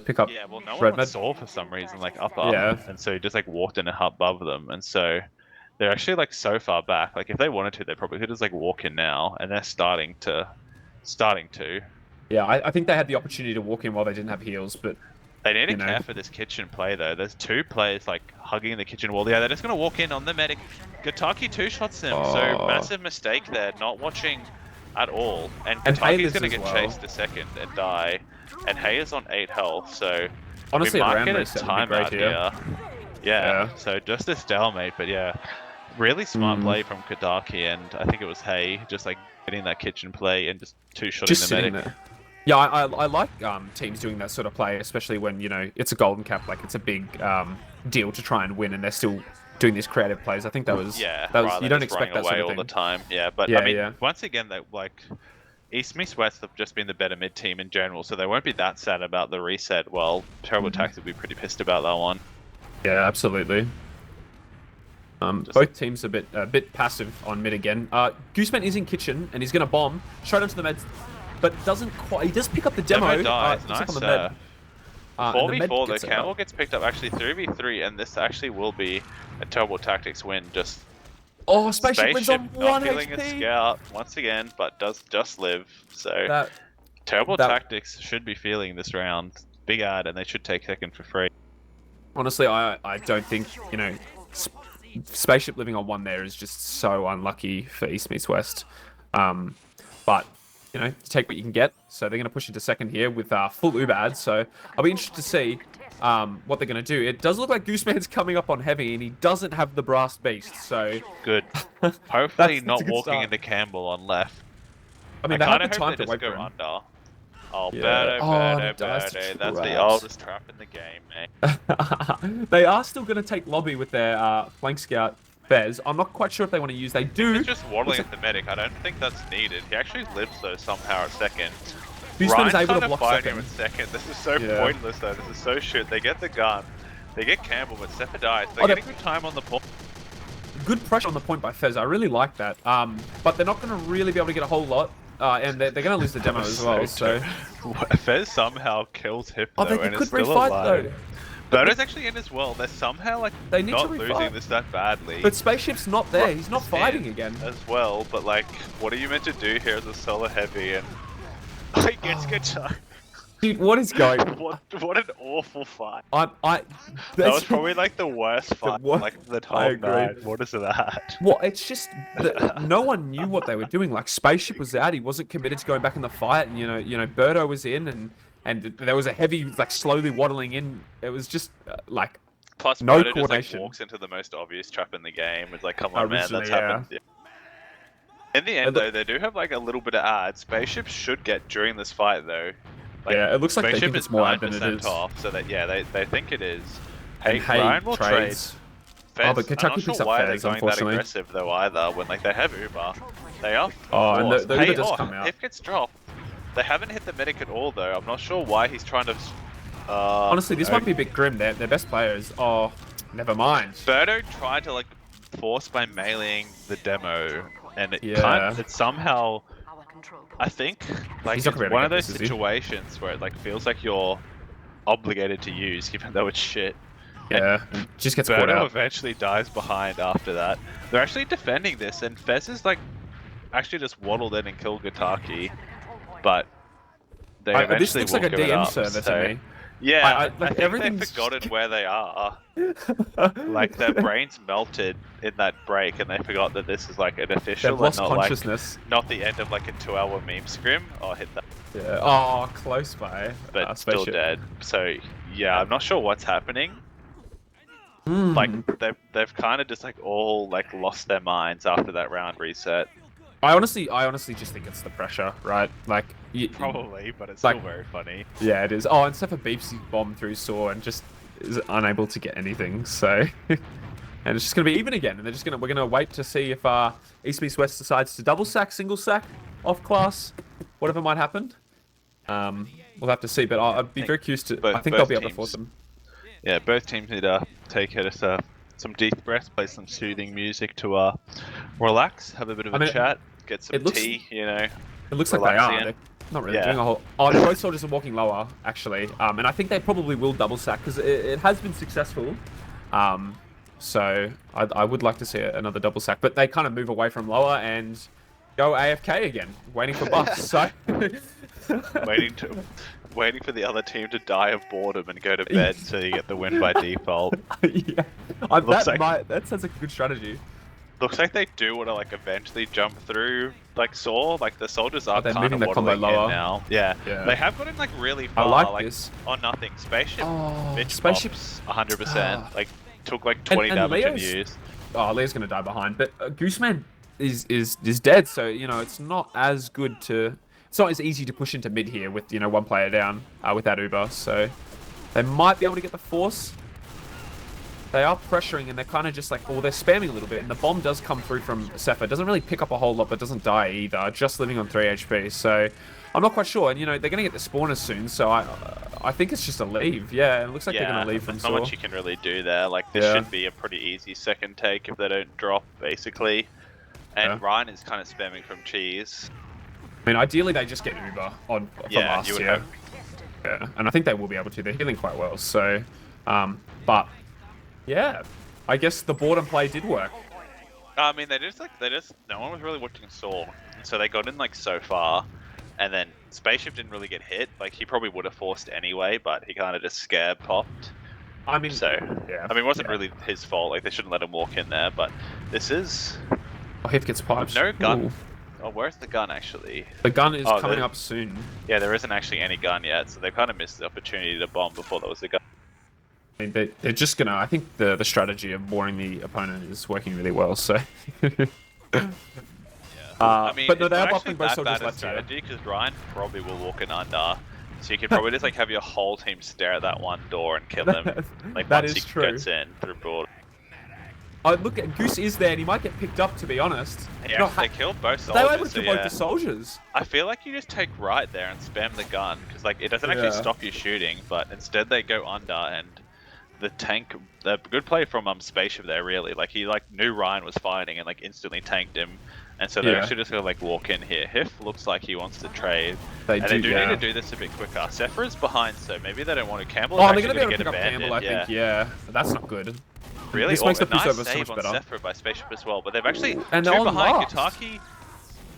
pick up. Yeah, well, no one Red went med. Saw for some reason, like upper, Yeah. and so he just like walked in and above them, and so they're actually like so far back. Like if they wanted to, they probably could just like walk in now, and they're starting to. Yeah, I think they had the opportunity to walk in while they didn't have heals, but They need to You know. care for this kitchen play though. There's two players like hugging the kitchen wall. Yeah, they're just gonna walk in on the medic. Gataki two shots them, so Oh. massive mistake there, not watching at all. And And Hay Gataki's lives gonna as get well. chased a second and die. And Hay is on 8 health, so honestly, we a might round get a reset would be great timeout here. here. Yeah, so just a stalemate, but yeah, really smart play from Kadaki, and I think it was Hay just like getting that kitchen play and just two-shotting Just the sitting medic. there. Yeah, I like teams doing that sort of play, especially when, you know, it's a golden cap, like it's a big deal to try and win, and they're still doing these creative plays. I think that was rather you don't just expect running that away sort of all thing. the time. Yeah, but Yeah, I mean, yeah. once again, they like East meets West have just been the better mid team in general, so they won't be that sad about the reset. Well, Terrible Tax will be pretty pissed about that one. Yeah, absolutely. Both teams a bit passive on mid again. Gooseman is in kitchen, and he's going to bomb straight onto the meds, but doesn't quite. He does pick up the demo. Dies. Looks like Nice. on the med. And the med 4v4, the gets it Campbell out. gets picked up actually 3v3, and this actually will be a Terrible Tactics win. Just Oh, Spaceship lives on not 1 killing a HP. scout once again, but does just live. So That, Terrible that- Tactics should be feeling this round. Big ad, and they should take second for free. honestly, I don't think, you know, Spaceship living on 1 there is just so unlucky for East meets West. But, you know, take what you can get. So they're going to push into second here with full Ubad. So I'll be interested to see what they're going to do. It does look like Gooseman's coming up on heavy, and he doesn't have the Brass Beast. So Good. Hopefully That's not a good walking start. into Campbell on left. I mean, I they have kind the of time hope they to wait just for go him. under. Oh, Yeah. Birdo, Oh, Birdo, the dice Birdo. to That's the traps. oldest trap in the game, mate. They are still going to take lobby with their flank scout Fez. I'm not quite sure if they want to use. They do. He's just waddling Looks at the medic. I don't think that's needed. He actually lives though somehow at second. Gooseman is Ryan's able trying to block fight him second. at second. This is so Yeah. pointless though. This is so shit. They get the gun. They get Campbell, but Sepher dies. They're Oh, they're- getting good time on the point. Good pressure on the point by Fez. I really like that. But they're not going to really be able to get a whole lot. And they're going to lose the demo as well. So Fez somehow kills Hypno oh, they and could is still refight alive. though. Birdo's actually in as well. They're somehow like They need not to losing refight. this that badly. But Spaceship's not there. He's not fighting again. As well, but like, what are you meant to do here as a solo heavy? And he gets good time. Dude, what is going? What an awful fight. That That was probably like the worst fight worst- like the I whole agree. night. What is that? Well, it's just that no one knew what they were doing. Like Spaceship was out; he wasn't committed to going back in the fight, and you know, Birdo was in, and there was a heavy, like slowly waddling in. It was just like Plus, no Birdo just like coordination. walks into the most obvious trap in the game. It's like, come on, man, Originally, that's yeah. happened. Yeah. In the end, And the- though, they do have like a little bit of ads. Spaceship should get during this fight, though. Like, yeah, it looks like they Spaceship think is it's more ad than it 9% is. off, so that yeah, they think it is. And Hey, Ryan will trades. trade. Oh, but Fez, Kentucky I'm not picks sure up why Fez, they're going that unfortunately. aggressive though either. When like they have Uber, they are. Oh, and forced. the Uber Hey, does come out. If gets dropped, they haven't hit the medic at all though. I'm not sure why he's trying to. Honestly, this might be a bit grim. Their best players. Oh, never mind. Birdo tried to like force by mailing the demo, and it Yeah. it somehow. I think like He's it's not gonna be able to one get of those this, is he? situations where it like feels like you're obligated to use, even though it's shit. Yeah, and just gets caught Birdo out. eventually dies behind after that. They're actually defending this, and Fez is like actually just waddled in and killed Gataki, but they This eventually looks will like a give it DM up, server so- to me. Yeah, like, I think everything's they've forgotten where they are. Like their brains melted in that break, and they forgot that this is like an official They've lost and consciousness. not the end of like a 2-hour meme scrim. Oh, hit that. Yeah. Oh, close by. But still Spaceship. dead. So yeah, I'm not sure what's happening. Mm. Like they've kind of just like all like lost their minds after that round reset. I honestly just think it's the pressure, right? Like, Probably, but it's like, still very funny. Yeah, it is. Oh, and Sepha beeps his bomb through Saw and just is unable to get anything. So, and it's just gonna be even again. And we're gonna wait to see if East Meets West decides to double sack, single sack, off class, whatever might happen. We'll have to see. But I'd be very curious to. I think they'll be able to force them. Yeah, both teams need to take some deep breaths, play some soothing music to relax, have a bit of a chat, get some tea, you know. It looks like they are. They're not really doing a whole... Oh, both soldiers are walking lower, actually. And I think they probably will double sack, because it has been successful. So I would like to see another double sack. But they kind of move away from lower and go AFK again, waiting for buffs. So... waiting for the other team to die of boredom and go to bed so you get the win by default. Yeah. That sounds like a good strategy. Looks like they do want to like eventually jump through like Saw. Like the soldiers are kind of waddling in now. Yeah. They have gotten like really far. I like this. On nothing. Spaceship. Spaceship. 100%. Like took like 20 damage and used. Oh, Leo's gonna die behind, but Gooseman is dead. So you know it's not as good to. It's not as easy to push into mid here with one player down with that Uber. So they might be able to get the force. They are pressuring and they're kind of just like, they're spamming a little bit. And the bomb does come through from Sepha. Doesn't really pick up a whole lot, but doesn't die either. Just living on 3 HP. So I'm not quite sure. And, they're going to get the spawners soon. So I think it's just a leave. Yeah, it looks like they're going to leave from Saw. There's not much you can really do there. Like, this should be a pretty easy second take if they don't drop, basically. And Ryan is kind of spamming from Cheese. I mean, ideally they just get Uber from us. You would hope. Yeah, and I think they will be able to. They're healing quite well. So, but... Yeah, I guess the boredom play did work. I mean, no one was really watching Saw, so they got in like so far, and then Spaceship didn't really get hit. Like he probably would have forced anyway, but he kind of just scare popped. I mean, it wasn't really his fault. Like they shouldn't let him walk in there, but this is. Oh, Hif gets piped. No gun. Ooh. Oh, where's the gun actually? The gun is coming up soon. Yeah, there isn't actually any gun yet, so they kind of missed the opportunity to bomb before there was a gun. I mean, they're just gonna. I think the strategy of boring the opponent is working really well. So, I mean, but no, they are actually buffing both that soldiers bad a left strategy because Ryan probably will walk in under, so you can probably just like have your whole team stare at that one door and kill them. Like once he gets in through board. Oh, look, Goose is there, and he might get picked up. To be honest, yeah, they killed both soldiers. They were able to kill both the soldiers. I feel like you just take right there and spam the gun because like it doesn't actually stop you shooting, but instead they go under and. The tank, the good play from Spaceship there really, like he knew Ryan was fighting and like instantly tanked him, and so they're actually just gonna like walk in here. Hif looks like he wants to trade, they do need to do this a bit quicker. Sepha is behind, so maybe they don't want to. Campbell they're gonna be able to pick up Campbell, I think. Yeah, that's not good. Really, this makes the nice pushover save so on much better. Sepha by Spaceship as well, but they've actually two and behind Gutaki.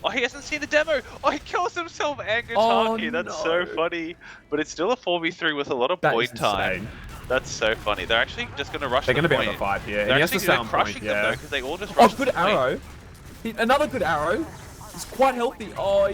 Oh, he hasn't seen the demo! Oh, he kills himself and Gutaki! That's so funny. But it's still a 4v3 with a lot of point time. That's so funny. They're actually just going to rush They're the point. They're going to be on the 5, yeah. They're actually crushing them, though, because they all just rush good arrow. Another good arrow. He's quite healthy. Oh,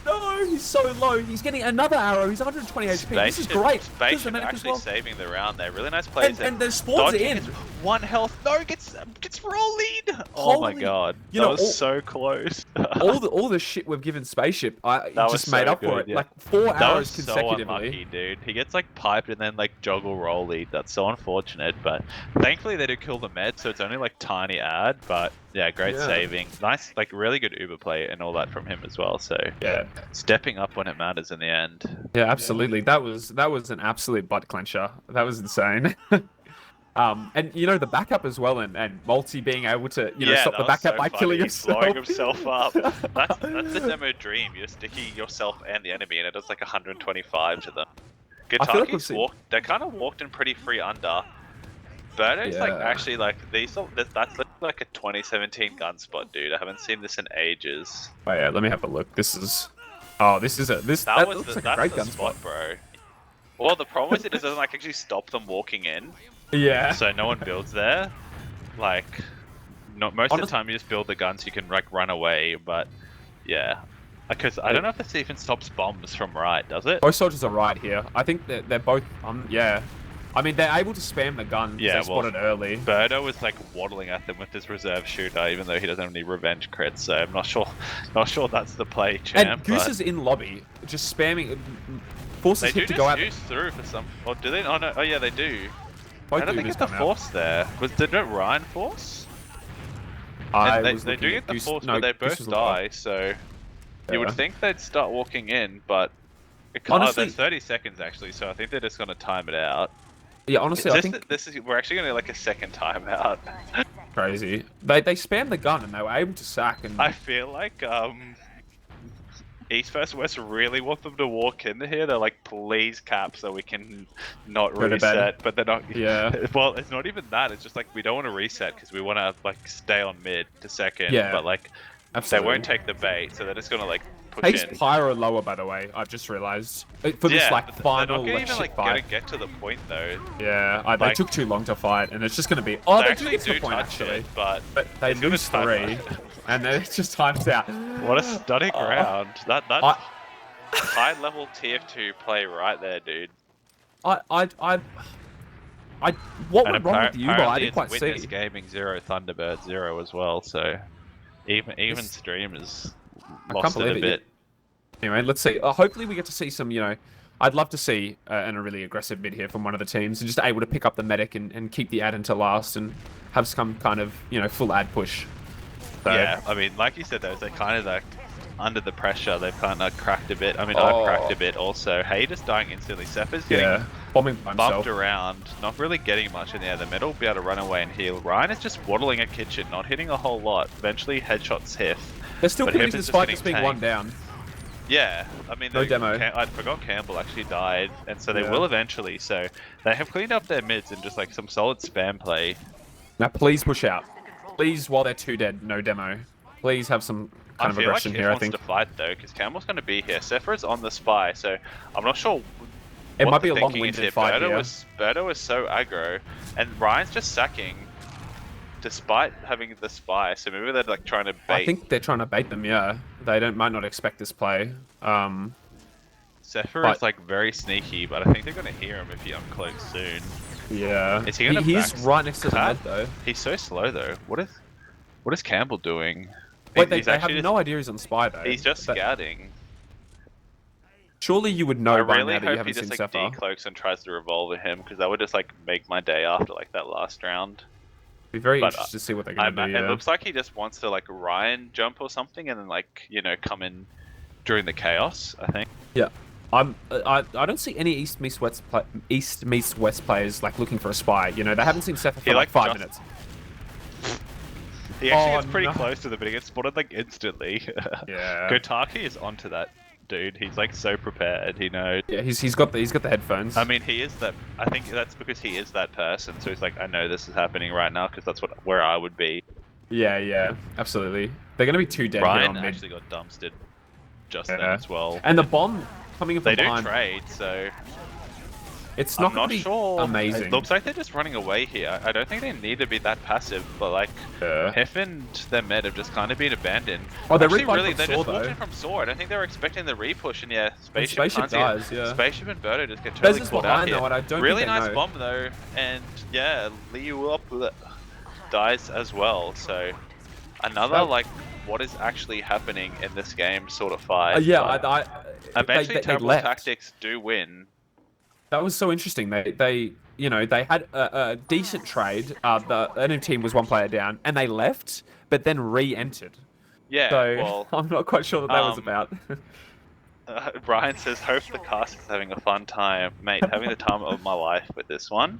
no, he's so low. He's getting another arrow. He's 120 HP. This is great. Spaceship actually saving the round there. Really nice plays. And the spawns are in. 1 health. No, gets roll lead. Oh my god. That was so close. all the shit we've given Spaceship, I just made up for it. Like 4 arrows consecutively. So unlucky, dude. He gets like piped and then like joggle roll lead. That's so unfortunate. But thankfully they do kill the med, so it's only like tiny ad. But yeah, great saving. Nice, like really good Uber play and all that from him as well. So yeah, stepping up when it matters in the end. Yeah, absolutely. That was an absolute butt clencher. That was insane. And the backup as well, and Multi being able to stop the backup by killing himself. Blowing himself up. That's the demo dream. You're sticking yourself and the enemy, and it does like 125 to them. Gutaki's they kind of walked in pretty free under. Birdo's like actually like that's like a 2017 gun spot, dude. I haven't seen this in ages. Oh yeah, let me have a look. This is that looks like a great gun spot, bro. Well, the problem is it doesn't like actually stop them walking in. Yeah. So no one builds there. Like, most of the time you just build the guns, you can like run away. But yeah, because I don't know if this even stops bombs from right, does it? Both soldiers are right here. I think that they're both. Yeah. I mean, they're able to spam the gun because they spotted early. Birdo was like waddling at them with his reserve shooter, even though he doesn't have any revenge crits. So I'm not sure that's the play, champ. And Goose is in lobby, just spamming. Forces him to go out. They do just through for some. Or do they? Oh no! Oh yeah, they do. Both I don't think it's the force there. Did it Ryan force? They do get the force, but they both die. So you would think they'd start walking in, but honestly, there's 30 seconds actually. So I think they're just gonna time it out. Yeah, honestly, I think we're actually gonna like a second timeout. Crazy. They spammed the gun and they were able to sack. And I feel like East vs West really want them to walk in here. They're like, please cap so we can not reset, but they're not. Yeah. Well, it's not even that. It's just like we don't want to reset because we want to like stay on mid to second. Yeah. But like, absolutely. They won't take the bait, so they're just gonna like push Pace in. Pyro lower, by the way. I've just realized for this like final they're not like, even like fight. gonna get to the point though. Yeah, they took too long to fight, and it's just gonna be. Oh, they do get to the point actually, but they lose 3, and then it just times out. What a stunning round! That high level TF2 play right there, dude. What went wrong with you? I didn't quite Witness see. Gaming 0, Thunderbird 0 as well. So even streamers lost it a bit. Anyway, let's see. Hopefully we get to see some. I'd love to see a really aggressive mid here from one of the teams, and just able to pick up the medic and keep the add until last, and have some kind of full add push. So, yeah, I mean, like you said, though, they kind of like under the pressure, they've kind of cracked a bit. I mean, I've cracked a bit also. Hey, just dying instantly. Sephi's getting bombing by bumped around, not really getting much in the air. The middle will be able to run away and heal. Ryan is just waddling at kitchen, not hitting a whole lot. Eventually, headshots Hif. They're still committing to this fight, just being one down. Yeah, I mean, I forgot Campbell actually died, and so they will eventually. So they have cleaned up their mids and just like some solid spam play. Now, please push out. Please, while they're 2 dead, no demo. Please have some kind of aggression here, I think. I feel like Hif wants to fight, though, because Campbell's going to be here. Sephiroth's on the spy, so I'm not sure it might be a long-winded fight here. Birdo is so aggro, and Ryan's just sacking, despite having the spy, so maybe they're like trying to bait. I think they're trying to bait them, yeah. They might not expect this play. Sephiroth is like very sneaky, but I think they're going to hear him if he uncloaks soon. Yeah. Is he gonna he's right next to the med, though. He's so slow, though. What is Campbell doing? Wait, they have no idea he's on spy, though. He's just scouting. Surely you would know by now that you haven't seen Sephiroth. I really hope he just like decloaks and tries to revolver him, because that would just like make my day after like that last round. Be very interested to see what they're going to do. It looks like he just wants to like Ryan jump or something, and then like come in during the chaos. I think. Yeah. I don't see any East meets West players like looking for a spy. They haven't seen Sephiroth for like 5 minutes. He actually gets pretty close to the but he gets spotted like instantly. Yeah. Gotaki is onto that dude. He's like so prepared. He knows. Yeah, he's got the headphones. I mean, he is that. I think that's because he is that person. So he's like, I know this is happening right now because that's where I would be. Yeah, absolutely. They're gonna be 2 dead. Ryan here on actually got dumpstered just then as well. And the bomb coming from behind. They do trade, so it's not going to be amazing. It looks like they're just running away here. I don't think they need to be that passive, but like Hif and their med have just kind of been abandoned. Oh, they're just walked in from Saw. I don't think they were expecting the repush, and Spaceship dies. Yeah. Spaceship and Birdo just get totally caught out here. Though, and I don't really think nice bomb though, and yeah, Liu up dies as well. So another like what is actually happening in this game sort of fight. Eventually, terrible tactics do win. That was so interesting. They had a decent trade. The enemy team was 1 player down, and they left, but then re-entered. Yeah, so well, I'm not quite sure what that was about. Brian says, hope the cast is having a fun time. Mate, having the time of my life with this one.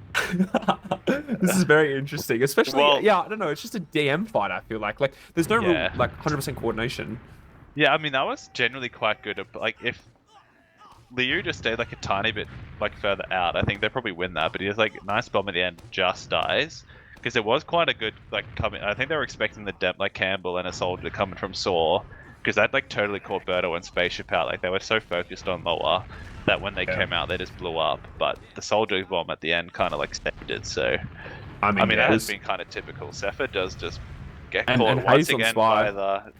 This is very interesting, especially, I don't know, it's just a DM fight, I feel like. Like, there's no real, 100% coordination. Yeah, I mean, that was generally quite good. Like, if Liu just stayed, like, a tiny bit, like, further out, I think they'd probably win that. But he has, like, nice bomb at the end, just dies. Because it was quite a good, like, coming. I think they were expecting the depth, like, Campbell and a soldier coming from Saw. because that like totally caught Birdo and Spaceship out. Like they were so focused on lower that when they came out, they just blew up. But the Soldier Bomb at the end kind of like saved it. So I mean that has been kind of typical. Sepher does just get caught once again by the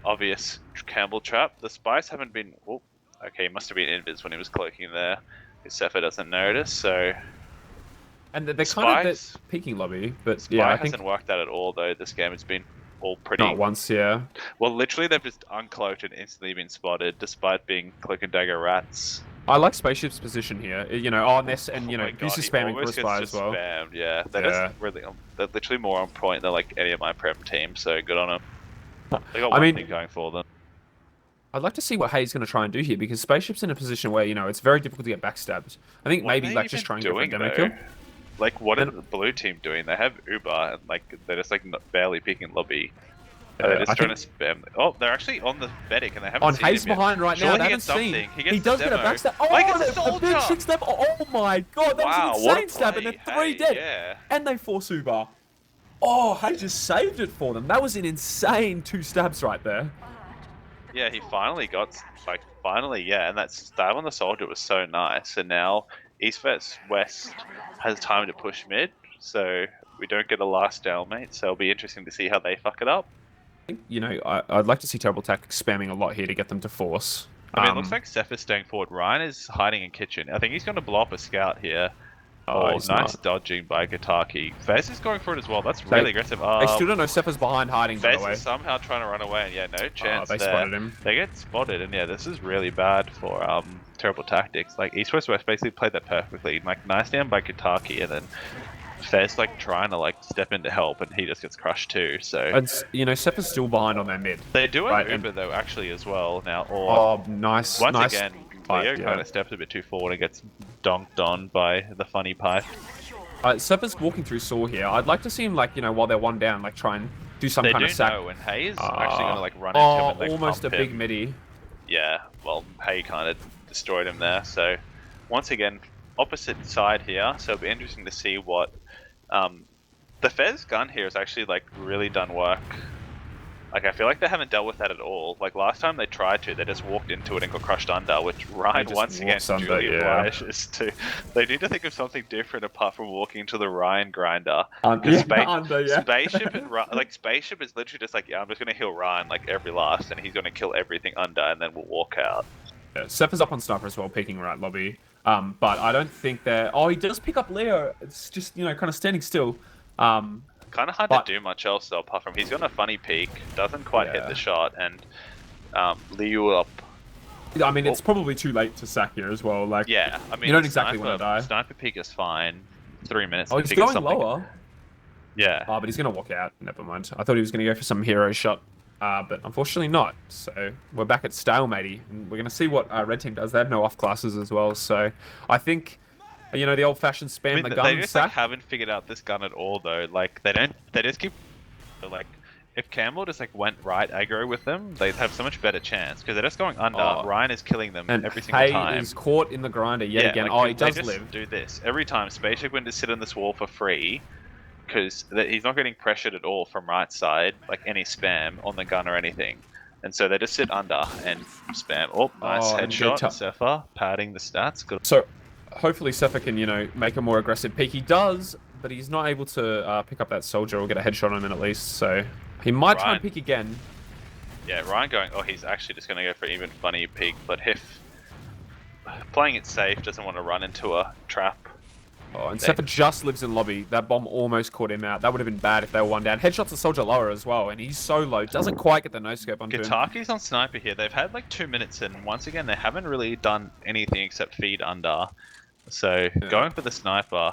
obvious Campbell trap. The Spice haven't been. Oh, okay, he must have been invis when he was cloaking there. Sepher doesn't notice. So. And they're kind of peaking lobby, but yeah, I think hasn't worked out at all though. This game it's been all pretty. Not once, yeah. Well, literally they've just uncloaked and instantly been spotted, despite being cloak and dagger rats. I like Spaceship's position here. You know, on this and you know, Goose is spamming for a spy as well. Spammed, yeah. They're just really, they're literally more on point than like any of my prep teams. So good on them. They got one thing going for them. I'd like to see what Hayes going to try and do here because Spaceship's in a position where you know it's very difficult to get backstabbed. I think maybe like just trying to go for a demo kill. Like, what is the blue team doing? They have Uber, and like they're just like barely picking lobby. They're just trying to spam. Oh, they're actually on the Vedic, and they haven't on seen Hayes him behind yet. right now. They haven't seen. He does get a backstab. Oh, a big 6-step. Oh my god, that was an insane stab, and they're 3 dead. Yeah. And they force Uber. Oh, Hayes just saved it for them. That was an insane 2 stabs right there. Yeah, he finally got yeah, and that stab on the Soldier was so nice, and now East vs West has time to push mid, so we don't get a last stalemate, so it'll be interesting to see how they fuck it up. You know, I'd like to see Terrible Tactics spamming a lot here to get them to force. I mean, it looks like Seth is staying forward. Ryan is hiding in kitchen. I think he's going to blow up a scout here. Oh, nice dodging by Gataki. Fez is going for it as well. That's really aggressive. They still don't know Sepha's behind hiding, by the way. Fez is somehow trying to run away, and yeah, no chance they spotted him. They get spotted, and yeah, this is really bad for Terrible Tactics. Like, East West West basically played that perfectly. Like, nice down by Gataki, and then Fez like trying to like step in to help, and he just gets crushed too. So and you know, Sepha's still behind on their mid. They do have Uber though, actually as well now. Or nice. Once again, Leo kind of steps a bit too forward and gets donked on by the funny pipe. Sepha's walking through Saw here. I'd like to see him, like, you know, while they're one down, like, try and do some kind of sack. And Hay is actually going to, like, run into him and, like, almost a big midi. Yeah, well, Hay kind of destroyed him there. So, once again, opposite side here. So, it'll be interesting to see what... the Fez gun here has actually, like, really done work. Like, I feel like they haven't dealt with that at all. Like, last time they tried to, they just walked into it and got crushed under, which Ryan once again duly obliges to. They need to think of something different apart from walking into the Ryan grinder. Spaceship and Spaceship is literally just like, yeah, I'm just gonna heal Ryan like every last, and he's gonna kill everything under, and then we'll walk out. Yeah, Seph is up on Sniper as well, peeking right lobby. But I don't think they're... Oh, he does pick up Leo. It's just, you know, kind of standing still. Kind of hard to do much else though, apart from he's got a funny peek, doesn't quite hit the shot, and Liu up. I mean, it's probably too late to sack here as well. Like, yeah, I mean, you don't exactly want to die. Sniper peek is fine. 3 minutes. Oh, he's going lower. Yeah. Oh, but he's going to walk out. Never mind. I thought he was going to go for some hero shot, but unfortunately not. So we're back at stalemate, and we're going to see what Red Team does. They have no off classes as well, so I think. You know, the old-fashioned spam, the gun they just sack. Like, haven't figured out this gun at all, though. Like, they just keep... Like, if Campbell just, like, went right aggro with them, they'd have so much better chance. Because they're just going under. Ryan is killing them every single time. And is caught in the grinder yet again. Like, he does live. Do this. Every time, Spaceship went to sit on this wall for free. Because he's not getting pressured at all from right side. Like, any spam on the gun or anything. And so they just sit under and spam. Oh, nice headshot. Sepher, padding the stats. Good. So... Hopefully Sepher can, you know, make a more aggressive peek. He does, but he's not able to pick up that soldier or get a headshot on him at least. So he might try and peek again. Yeah, Ryan going, oh, he's actually just going to go for an even funny peek. But if playing it safe, doesn't want to run into a trap. Oh, and Sepher just lives in lobby. That bomb almost caught him out. That would have been bad if they were one down. Headshots the soldier lower as well, and he's so low. Doesn't quite get the no-scope onto him. Gataki's on Sniper here. They've had like 2 minutes, and once again, they haven't really done anything except feed under. So, going for the sniper.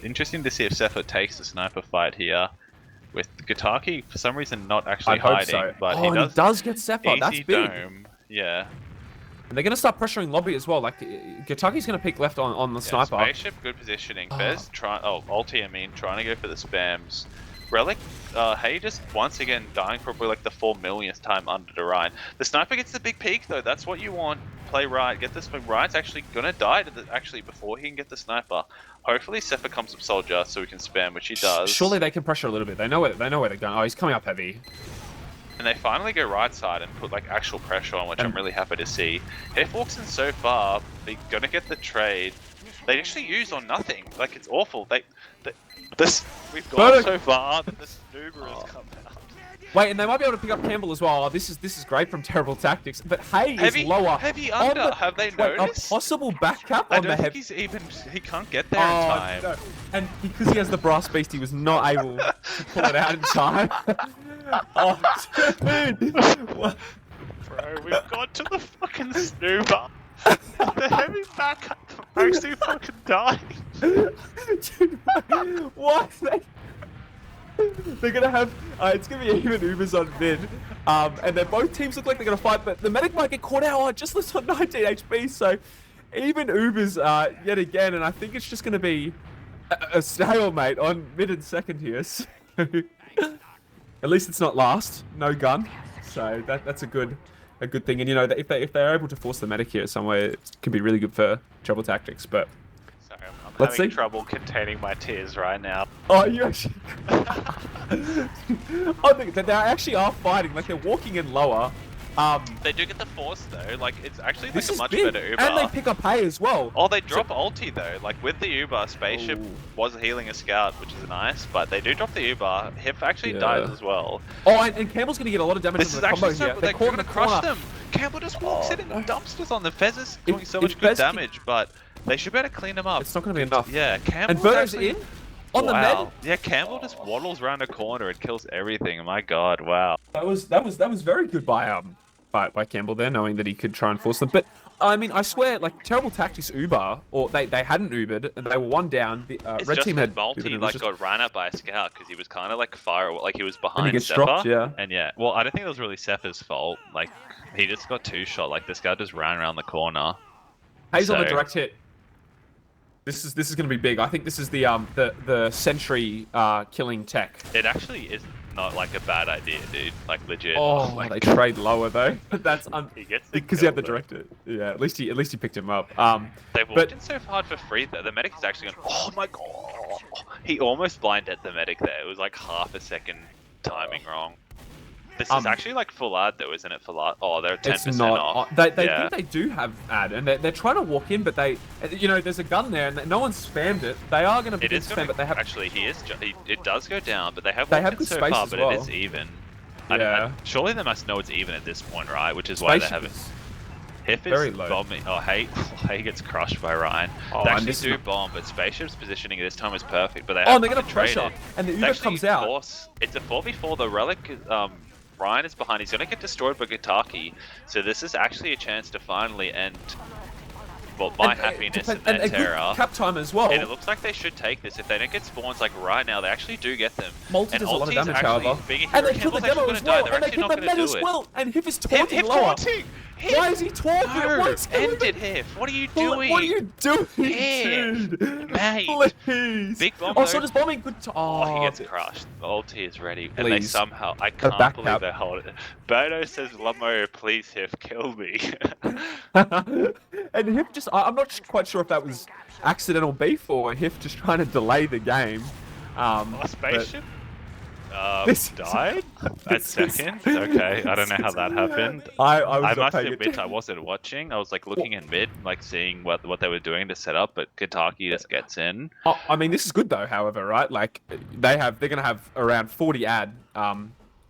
Interesting to see if Sepher takes the sniper fight here. With Gataki, for some reason, not actually hiding. But he does get Sepher. That's big. Dome. Yeah. And they're going to start pressuring lobby as well. Like, Gataki's going to pick left on the sniper. Spaceship, good positioning. Fez, ulti, trying to go for the spams. Relic, Hay just once again dying probably like the 4 millionth time under the Ryan. The sniper gets the big peek though, that's what you want. Play right, get this. Ryan's actually gonna die before he can get the sniper. Hopefully Sepher comes up soldier so we can spam, which he does. Surely they can pressure a little bit. They know where they're going. Oh, he's coming up heavy. And they finally go right side and put like actual pressure on, which I'm really happy to see. Hiff walks in so far, they're gonna get the trade. They actually use on nothing. Like it's awful. We've gone so far that the snoober has come out. Wait, and they might be able to pick up Campbell as well. Oh, this is great from Terrible Tactics. But Hay is lower. Heavy under. Have they noticed? A possible back cap I on don't the think he can't get there in time. No. And because he has the brass beast, he was not able to pull it out in time. Oh, dude. What? Bro, we've got to the fucking snoober. The heavy back cap actually fucking dying. Dude, what? They're gonna have it's gonna be even Ubers on mid, and then both teams look like they're gonna fight, but the medic might get caught out. Oh, just lives on 19 HP, so even Ubers yet again, and I think it's just gonna be a stalemate on mid and second here. So at least it's not last, no gun, so that's a good thing. And you know, if they're able to force the medic here somewhere, it can be really good for Trouble Tactics. But I'm having trouble containing my tears right now. Oh, you actually... they actually are fighting. Like, they're walking in lower. They do get the force, though. Like, it's actually like a much big. better Uber. And they pick up Hay as well. Oh, they drop ulti, though. Like, with the Uber, Spaceship was healing a scout, which is nice. But they do drop the Uber. Hiff actually dies as well. Oh, and Campbell's going to get a lot of damage on the combo here. They're going to crush them. Campbell just walks in and dumpsters on them. Fez is doing so much good damage, but... They should be able to clean them up. It's not going to be enough. Yeah, Campbell's and Birdo's in on the med. Yeah, Campbell just waddles around a corner and kills everything. My God, wow. That was very good by Campbell there, knowing that he could try and force them. But I mean, I swear, like Terrible Tactics Uber, or they hadn't Ubered and they were one down. The red team had multi got ran up by a scout because he was kind of like like he was behind. And he gets Seppa, dropped, yeah. And yeah, well, I don't think it was really Seppa's fault. Like he just got two shot. Like the scout just ran around the corner. Hayes on the direct hit. This is going to be big. I think this is the sentry killing tech. It actually is not like a bad idea, dude. Like legit. Oh, like, they trade lower though. That's he gets because he had the direct hit. Yeah, at least he picked him up. They've walked in so hard for free though. The medic is actually going. Oh my God! He almost blinded the medic there. It was like half a second timing wrong. This is actually like full ad though, isn't it? Full ad. Oh, they're 10% off. They think they do have ad, and they're trying to walk in, but there's a gun there, and no one spammed it. They are going to begin spam, but they have. Actually, it does go down, but they have good so space far, as but well. it is even. Yeah. Surely they must know it's even at this point, right? Which is why they have it. Hiff is bombing. Oh, Hay gets crushed by Ryan. They actually do bomb, but Spaceship's positioning this time is perfect. But they have they're going to pressure, and the Uber comes out. It's a 4v4. The Relic is Ryan is behind. He's going to get destroyed by Gitaki. So this is actually a chance to finally end my happiness and their terror. Good cap time as well. And it looks like they should take this. If they don't get spawns like right now, they actually do get them. Multi does a lot of damage, however. And they kill the demo as well. And they kill the med as well. And Hiff is taunting lower. Why is he taunting? End it, Hiff. What are you doing? What are you doing, dude? Mate. Please. Big bomb. Oh, so does bombing. Good. Oh, he gets crushed. The ulti is ready. And they somehow... I can't believe they hold it. Bodo says, Lamo, please, Hiff, kill me. And Hiff just... I'm not quite sure if that was accidental beef or Hiff just trying to delay the game. Spaceship? Died at second? Okay, I don't know how that happened. I must admit I wasn't watching. I was like looking in mid, like seeing what they were doing to set up, but Gitaki just gets in. I mean, this is good though, however, right? Like, they're going to have around 40 ad.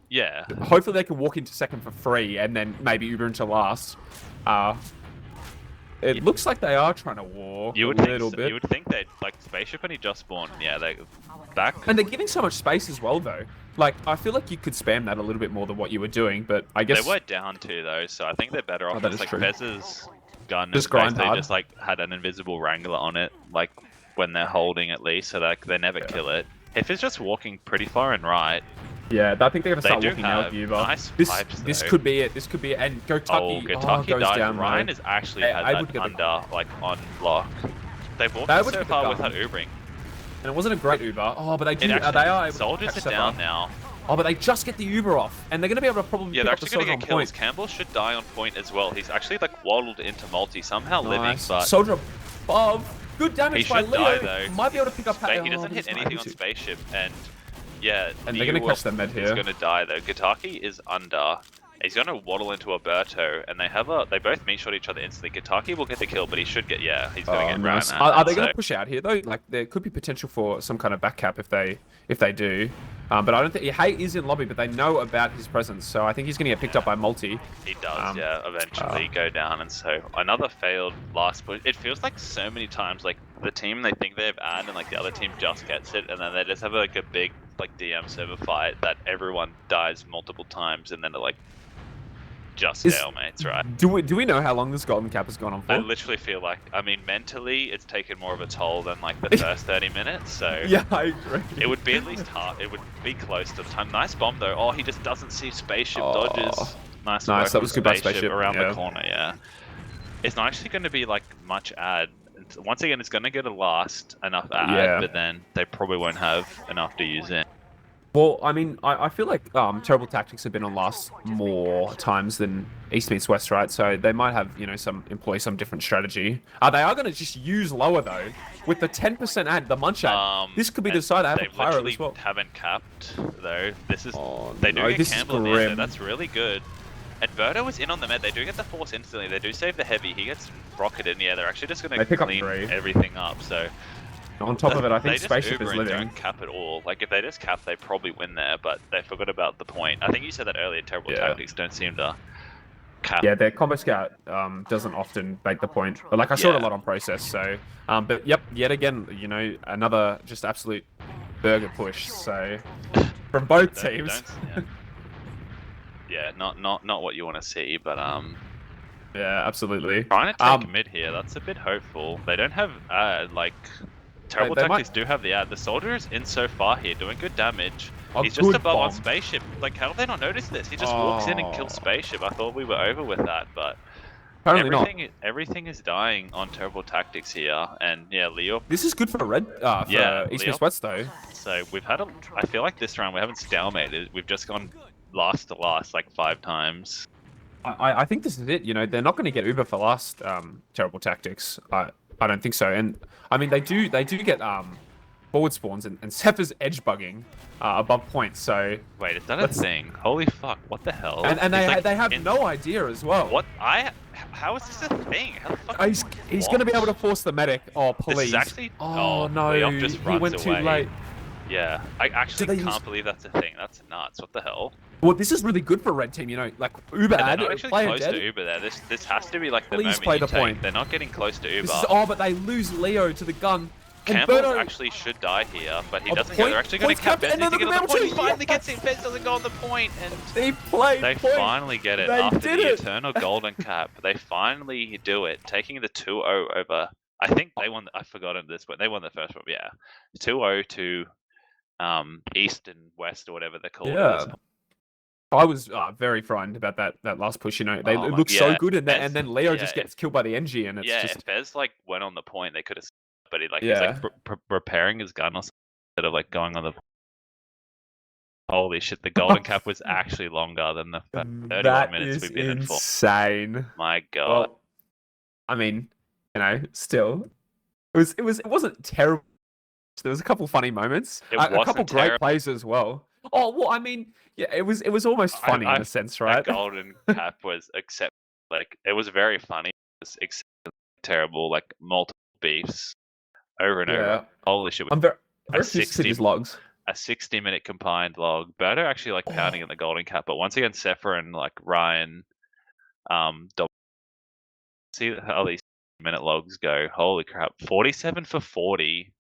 Yeah. Hopefully they can walk into second for free and then maybe Uber into last. It looks like they are trying to walk a little bit. You would think they'd, like, Spaceship only just spawned. Yeah, they back. And they're giving so much space as well, though. Like, I feel like you could spam that a little bit more than what you were doing, but I guess... They were down too, though, so I think they're better off. It's like Fez's gun just grind hard. They just, like, had an invisible Wrangler on it, like, when they're holding at least, so like, they never kill it. If it's just walking pretty far and right... Yeah, I think they're going to start walking now with Uber. Nice this could be it. This could be it. And Gitaki goes died. down. Ryan has actually had that under, like, on lock. They've walked so far without Ubering. And it wasn't a great Uber. Oh, but they are able Soldiers to are down now. Oh, but they just get the Uber off. And they're going to be able to probably pick up the Soldier on point. Kills. Campbell should die on point as well. He's actually, like, waddled into multi, somehow living, but... Soldier above. Good damage by Leo. Die, though. Might be able to pick up... He doesn't hit anything on Spaceship, and... Yeah, And they're going to catch the med He's here. going to die though. Gitaki is under. He's going to waddle into Alberto, and they both meat shot each other instantly. Gitaki will get the kill, but he should get, he's going to get nice. ran at. Are they going to push out here though? Like there could be potential for some kind of back cap if they do. But I don't think Hay is in lobby, but they know about his presence, so I think he's going to get picked up by multi. He does, eventually go down, and so another failed last push. It feels like so many times, like the team they think they've ad, and like the other team just gets it, and then they just have like a big like DM server fight that everyone dies multiple times, and then it like just stalemates, right? Do we know how long this golden cap has gone on for? I literally feel like, I mean, mentally, it's taken more of a toll than like the first 30 minutes. So yeah, I agree. It would be at least half. It would be close to the time. Nice bomb though. Oh, he just doesn't see spaceship dodges. Nice. That was good by spaceship around the corner. Yeah, it's not actually going to be like much ad. Once again, it's going to get a last enough ad, but then they probably won't have enough to use it. Well, I mean, I feel like Terrible Tactics have been on last more times than East meets West, right? So they might have, employ some different strategy. They are going to just use lower, though. With the 10% ad, the munch ad, this could be the side I have a pyro as well. They haven't capped, though. This is... they do get Campbell there, so that's really good. And Berto is in on the med. They do get the force instantly. They do save the heavy. He gets rocketed, and they're actually just going to clean everything up, so... On top of it, I think Spaceship is living. They don't cap at all. Like, if they just cap, they probably win there, but they forgot about the point. I think you said that earlier, Terrible Tactics don't seem to cap. Yeah, their Combo Scout doesn't often make the point. But, like, I saw it a lot on Process, so... but, yep, yet again, another just absolute burger push, so... From both teams. Yeah, not what you want to see, but, yeah, absolutely. Trying to take mid here, that's a bit hopeful. They don't have, Terrible Tactics do have the ad. The soldier is in so far here, doing good damage. He's just above on Spaceship. Like, how have they not noticed this? He just walks in and kills Spaceship. I thought we were over with that, but everything is dying on Terrible Tactics here. And yeah, Leo. This is good for East meets West though. So we've had I feel like this round we haven't stalemated. We've just gone last to last like 5 times. I think this is it. They're not going to get Uber for last. Terrible Tactics. I don't think so. And I mean, they do get forward spawns and Sepha's edge bugging above points. So wait, is that a thing? Holy fuck! What the hell? And they have no idea as well. What how is this a thing? How the fuck he's going to be able to force the medic. Oh please! Actually, no, Leop just he went too late. Yeah, I actually can't believe that's a thing. That's nuts. What the hell? Well, this is really good for Red Team, like Uber ad. They're not actually close to Uber there. This has to be like the moment play the point. They're not getting close to Uber. But they lose Leo to the gun. Campbell actually should die here, but he doesn't go. They're actually going to cap Fez. He finally gets it. Fez doesn't go on the point, and they finally get it after the eternal golden cap. They finally do it, taking the 2-0 over. I think they won. I've forgotten this, but they won the first one. Yeah, 2-0 to East and West or whatever they're called. Yeah. I was very frightened about that last push. They look so good, and then Leo just gets killed by the NG, and it's just. If Fez went on the point, they could have. But he's repairing his gun or something instead of going on the. Holy shit! The golden cap was actually longer than the 31 minutes we've been in for. Insane. My God. Well, I mean, still, it wasn't terrible. There was a couple funny moments, a couple great plays as well. Oh well, I mean, yeah, it was almost funny in a sense, right? The golden cap was it was very funny. It was terrible, multiple beefs over and over. Holy shit! I'm very interested in his logs. A 60-minute combined log. Berto actually pounding in the golden cap, but once again, Sepher and Ryan, see how these minute logs go. Holy crap! 47 for 40.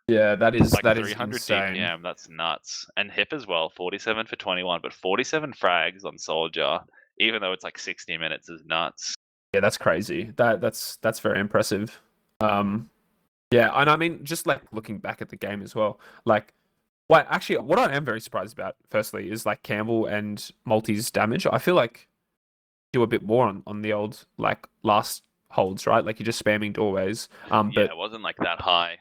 Yeah, that is 300 insane. DPM. That's nuts. And Hip as well, 47 for 21, but 47 frags on Soldier, even though it's 60 minutes, is nuts. Yeah, that's crazy. That's very impressive. Yeah, and I mean, just looking back at the game as well, actually, what I am very surprised about, firstly, is Campbell and Multi's damage. I feel do a bit more on the old last holds, right? You're just spamming doorways. But it wasn't that high.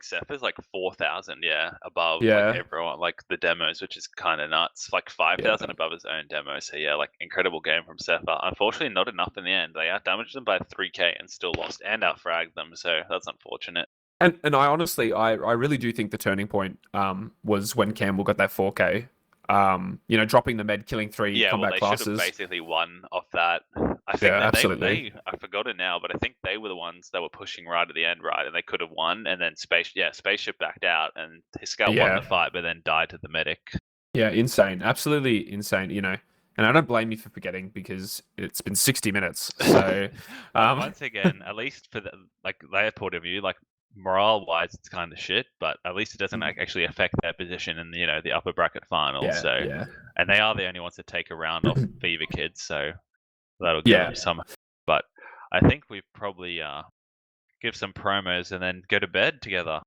Seth is 4,000, above everyone, the demos, which is kind of nuts. 5,000 above his own demo. So incredible game from Sepha. Unfortunately, not enough in the end. They outdamaged them by 3k and still lost and outfragged them. So that's unfortunate. And I honestly, I really do think the turning point was when Campbell got that 4K. Dropping the med, killing 3 Yeah, well, combat they should have classes. basically won off that. I think Yeah, that absolutely. I forgot it now, but I think they were the ones that were pushing right at the end, right? And they could have won, and then Spaceship backed out, and his scout won the Yeah, fight, but then died to the medic. yeah, insane, absolutely insane. And I don't blame you for forgetting because it's been 60 minutes. So, Once again, at least for their point of view, like morale wise, it's kind of shit, but at least it doesn't actually affect their position in the upper bracket finals. yeah, So, yeah, and they are the only ones to take a round off Fever Kids, so that'll give yeah. them some. But I think we probably give some promos and then go to bed together.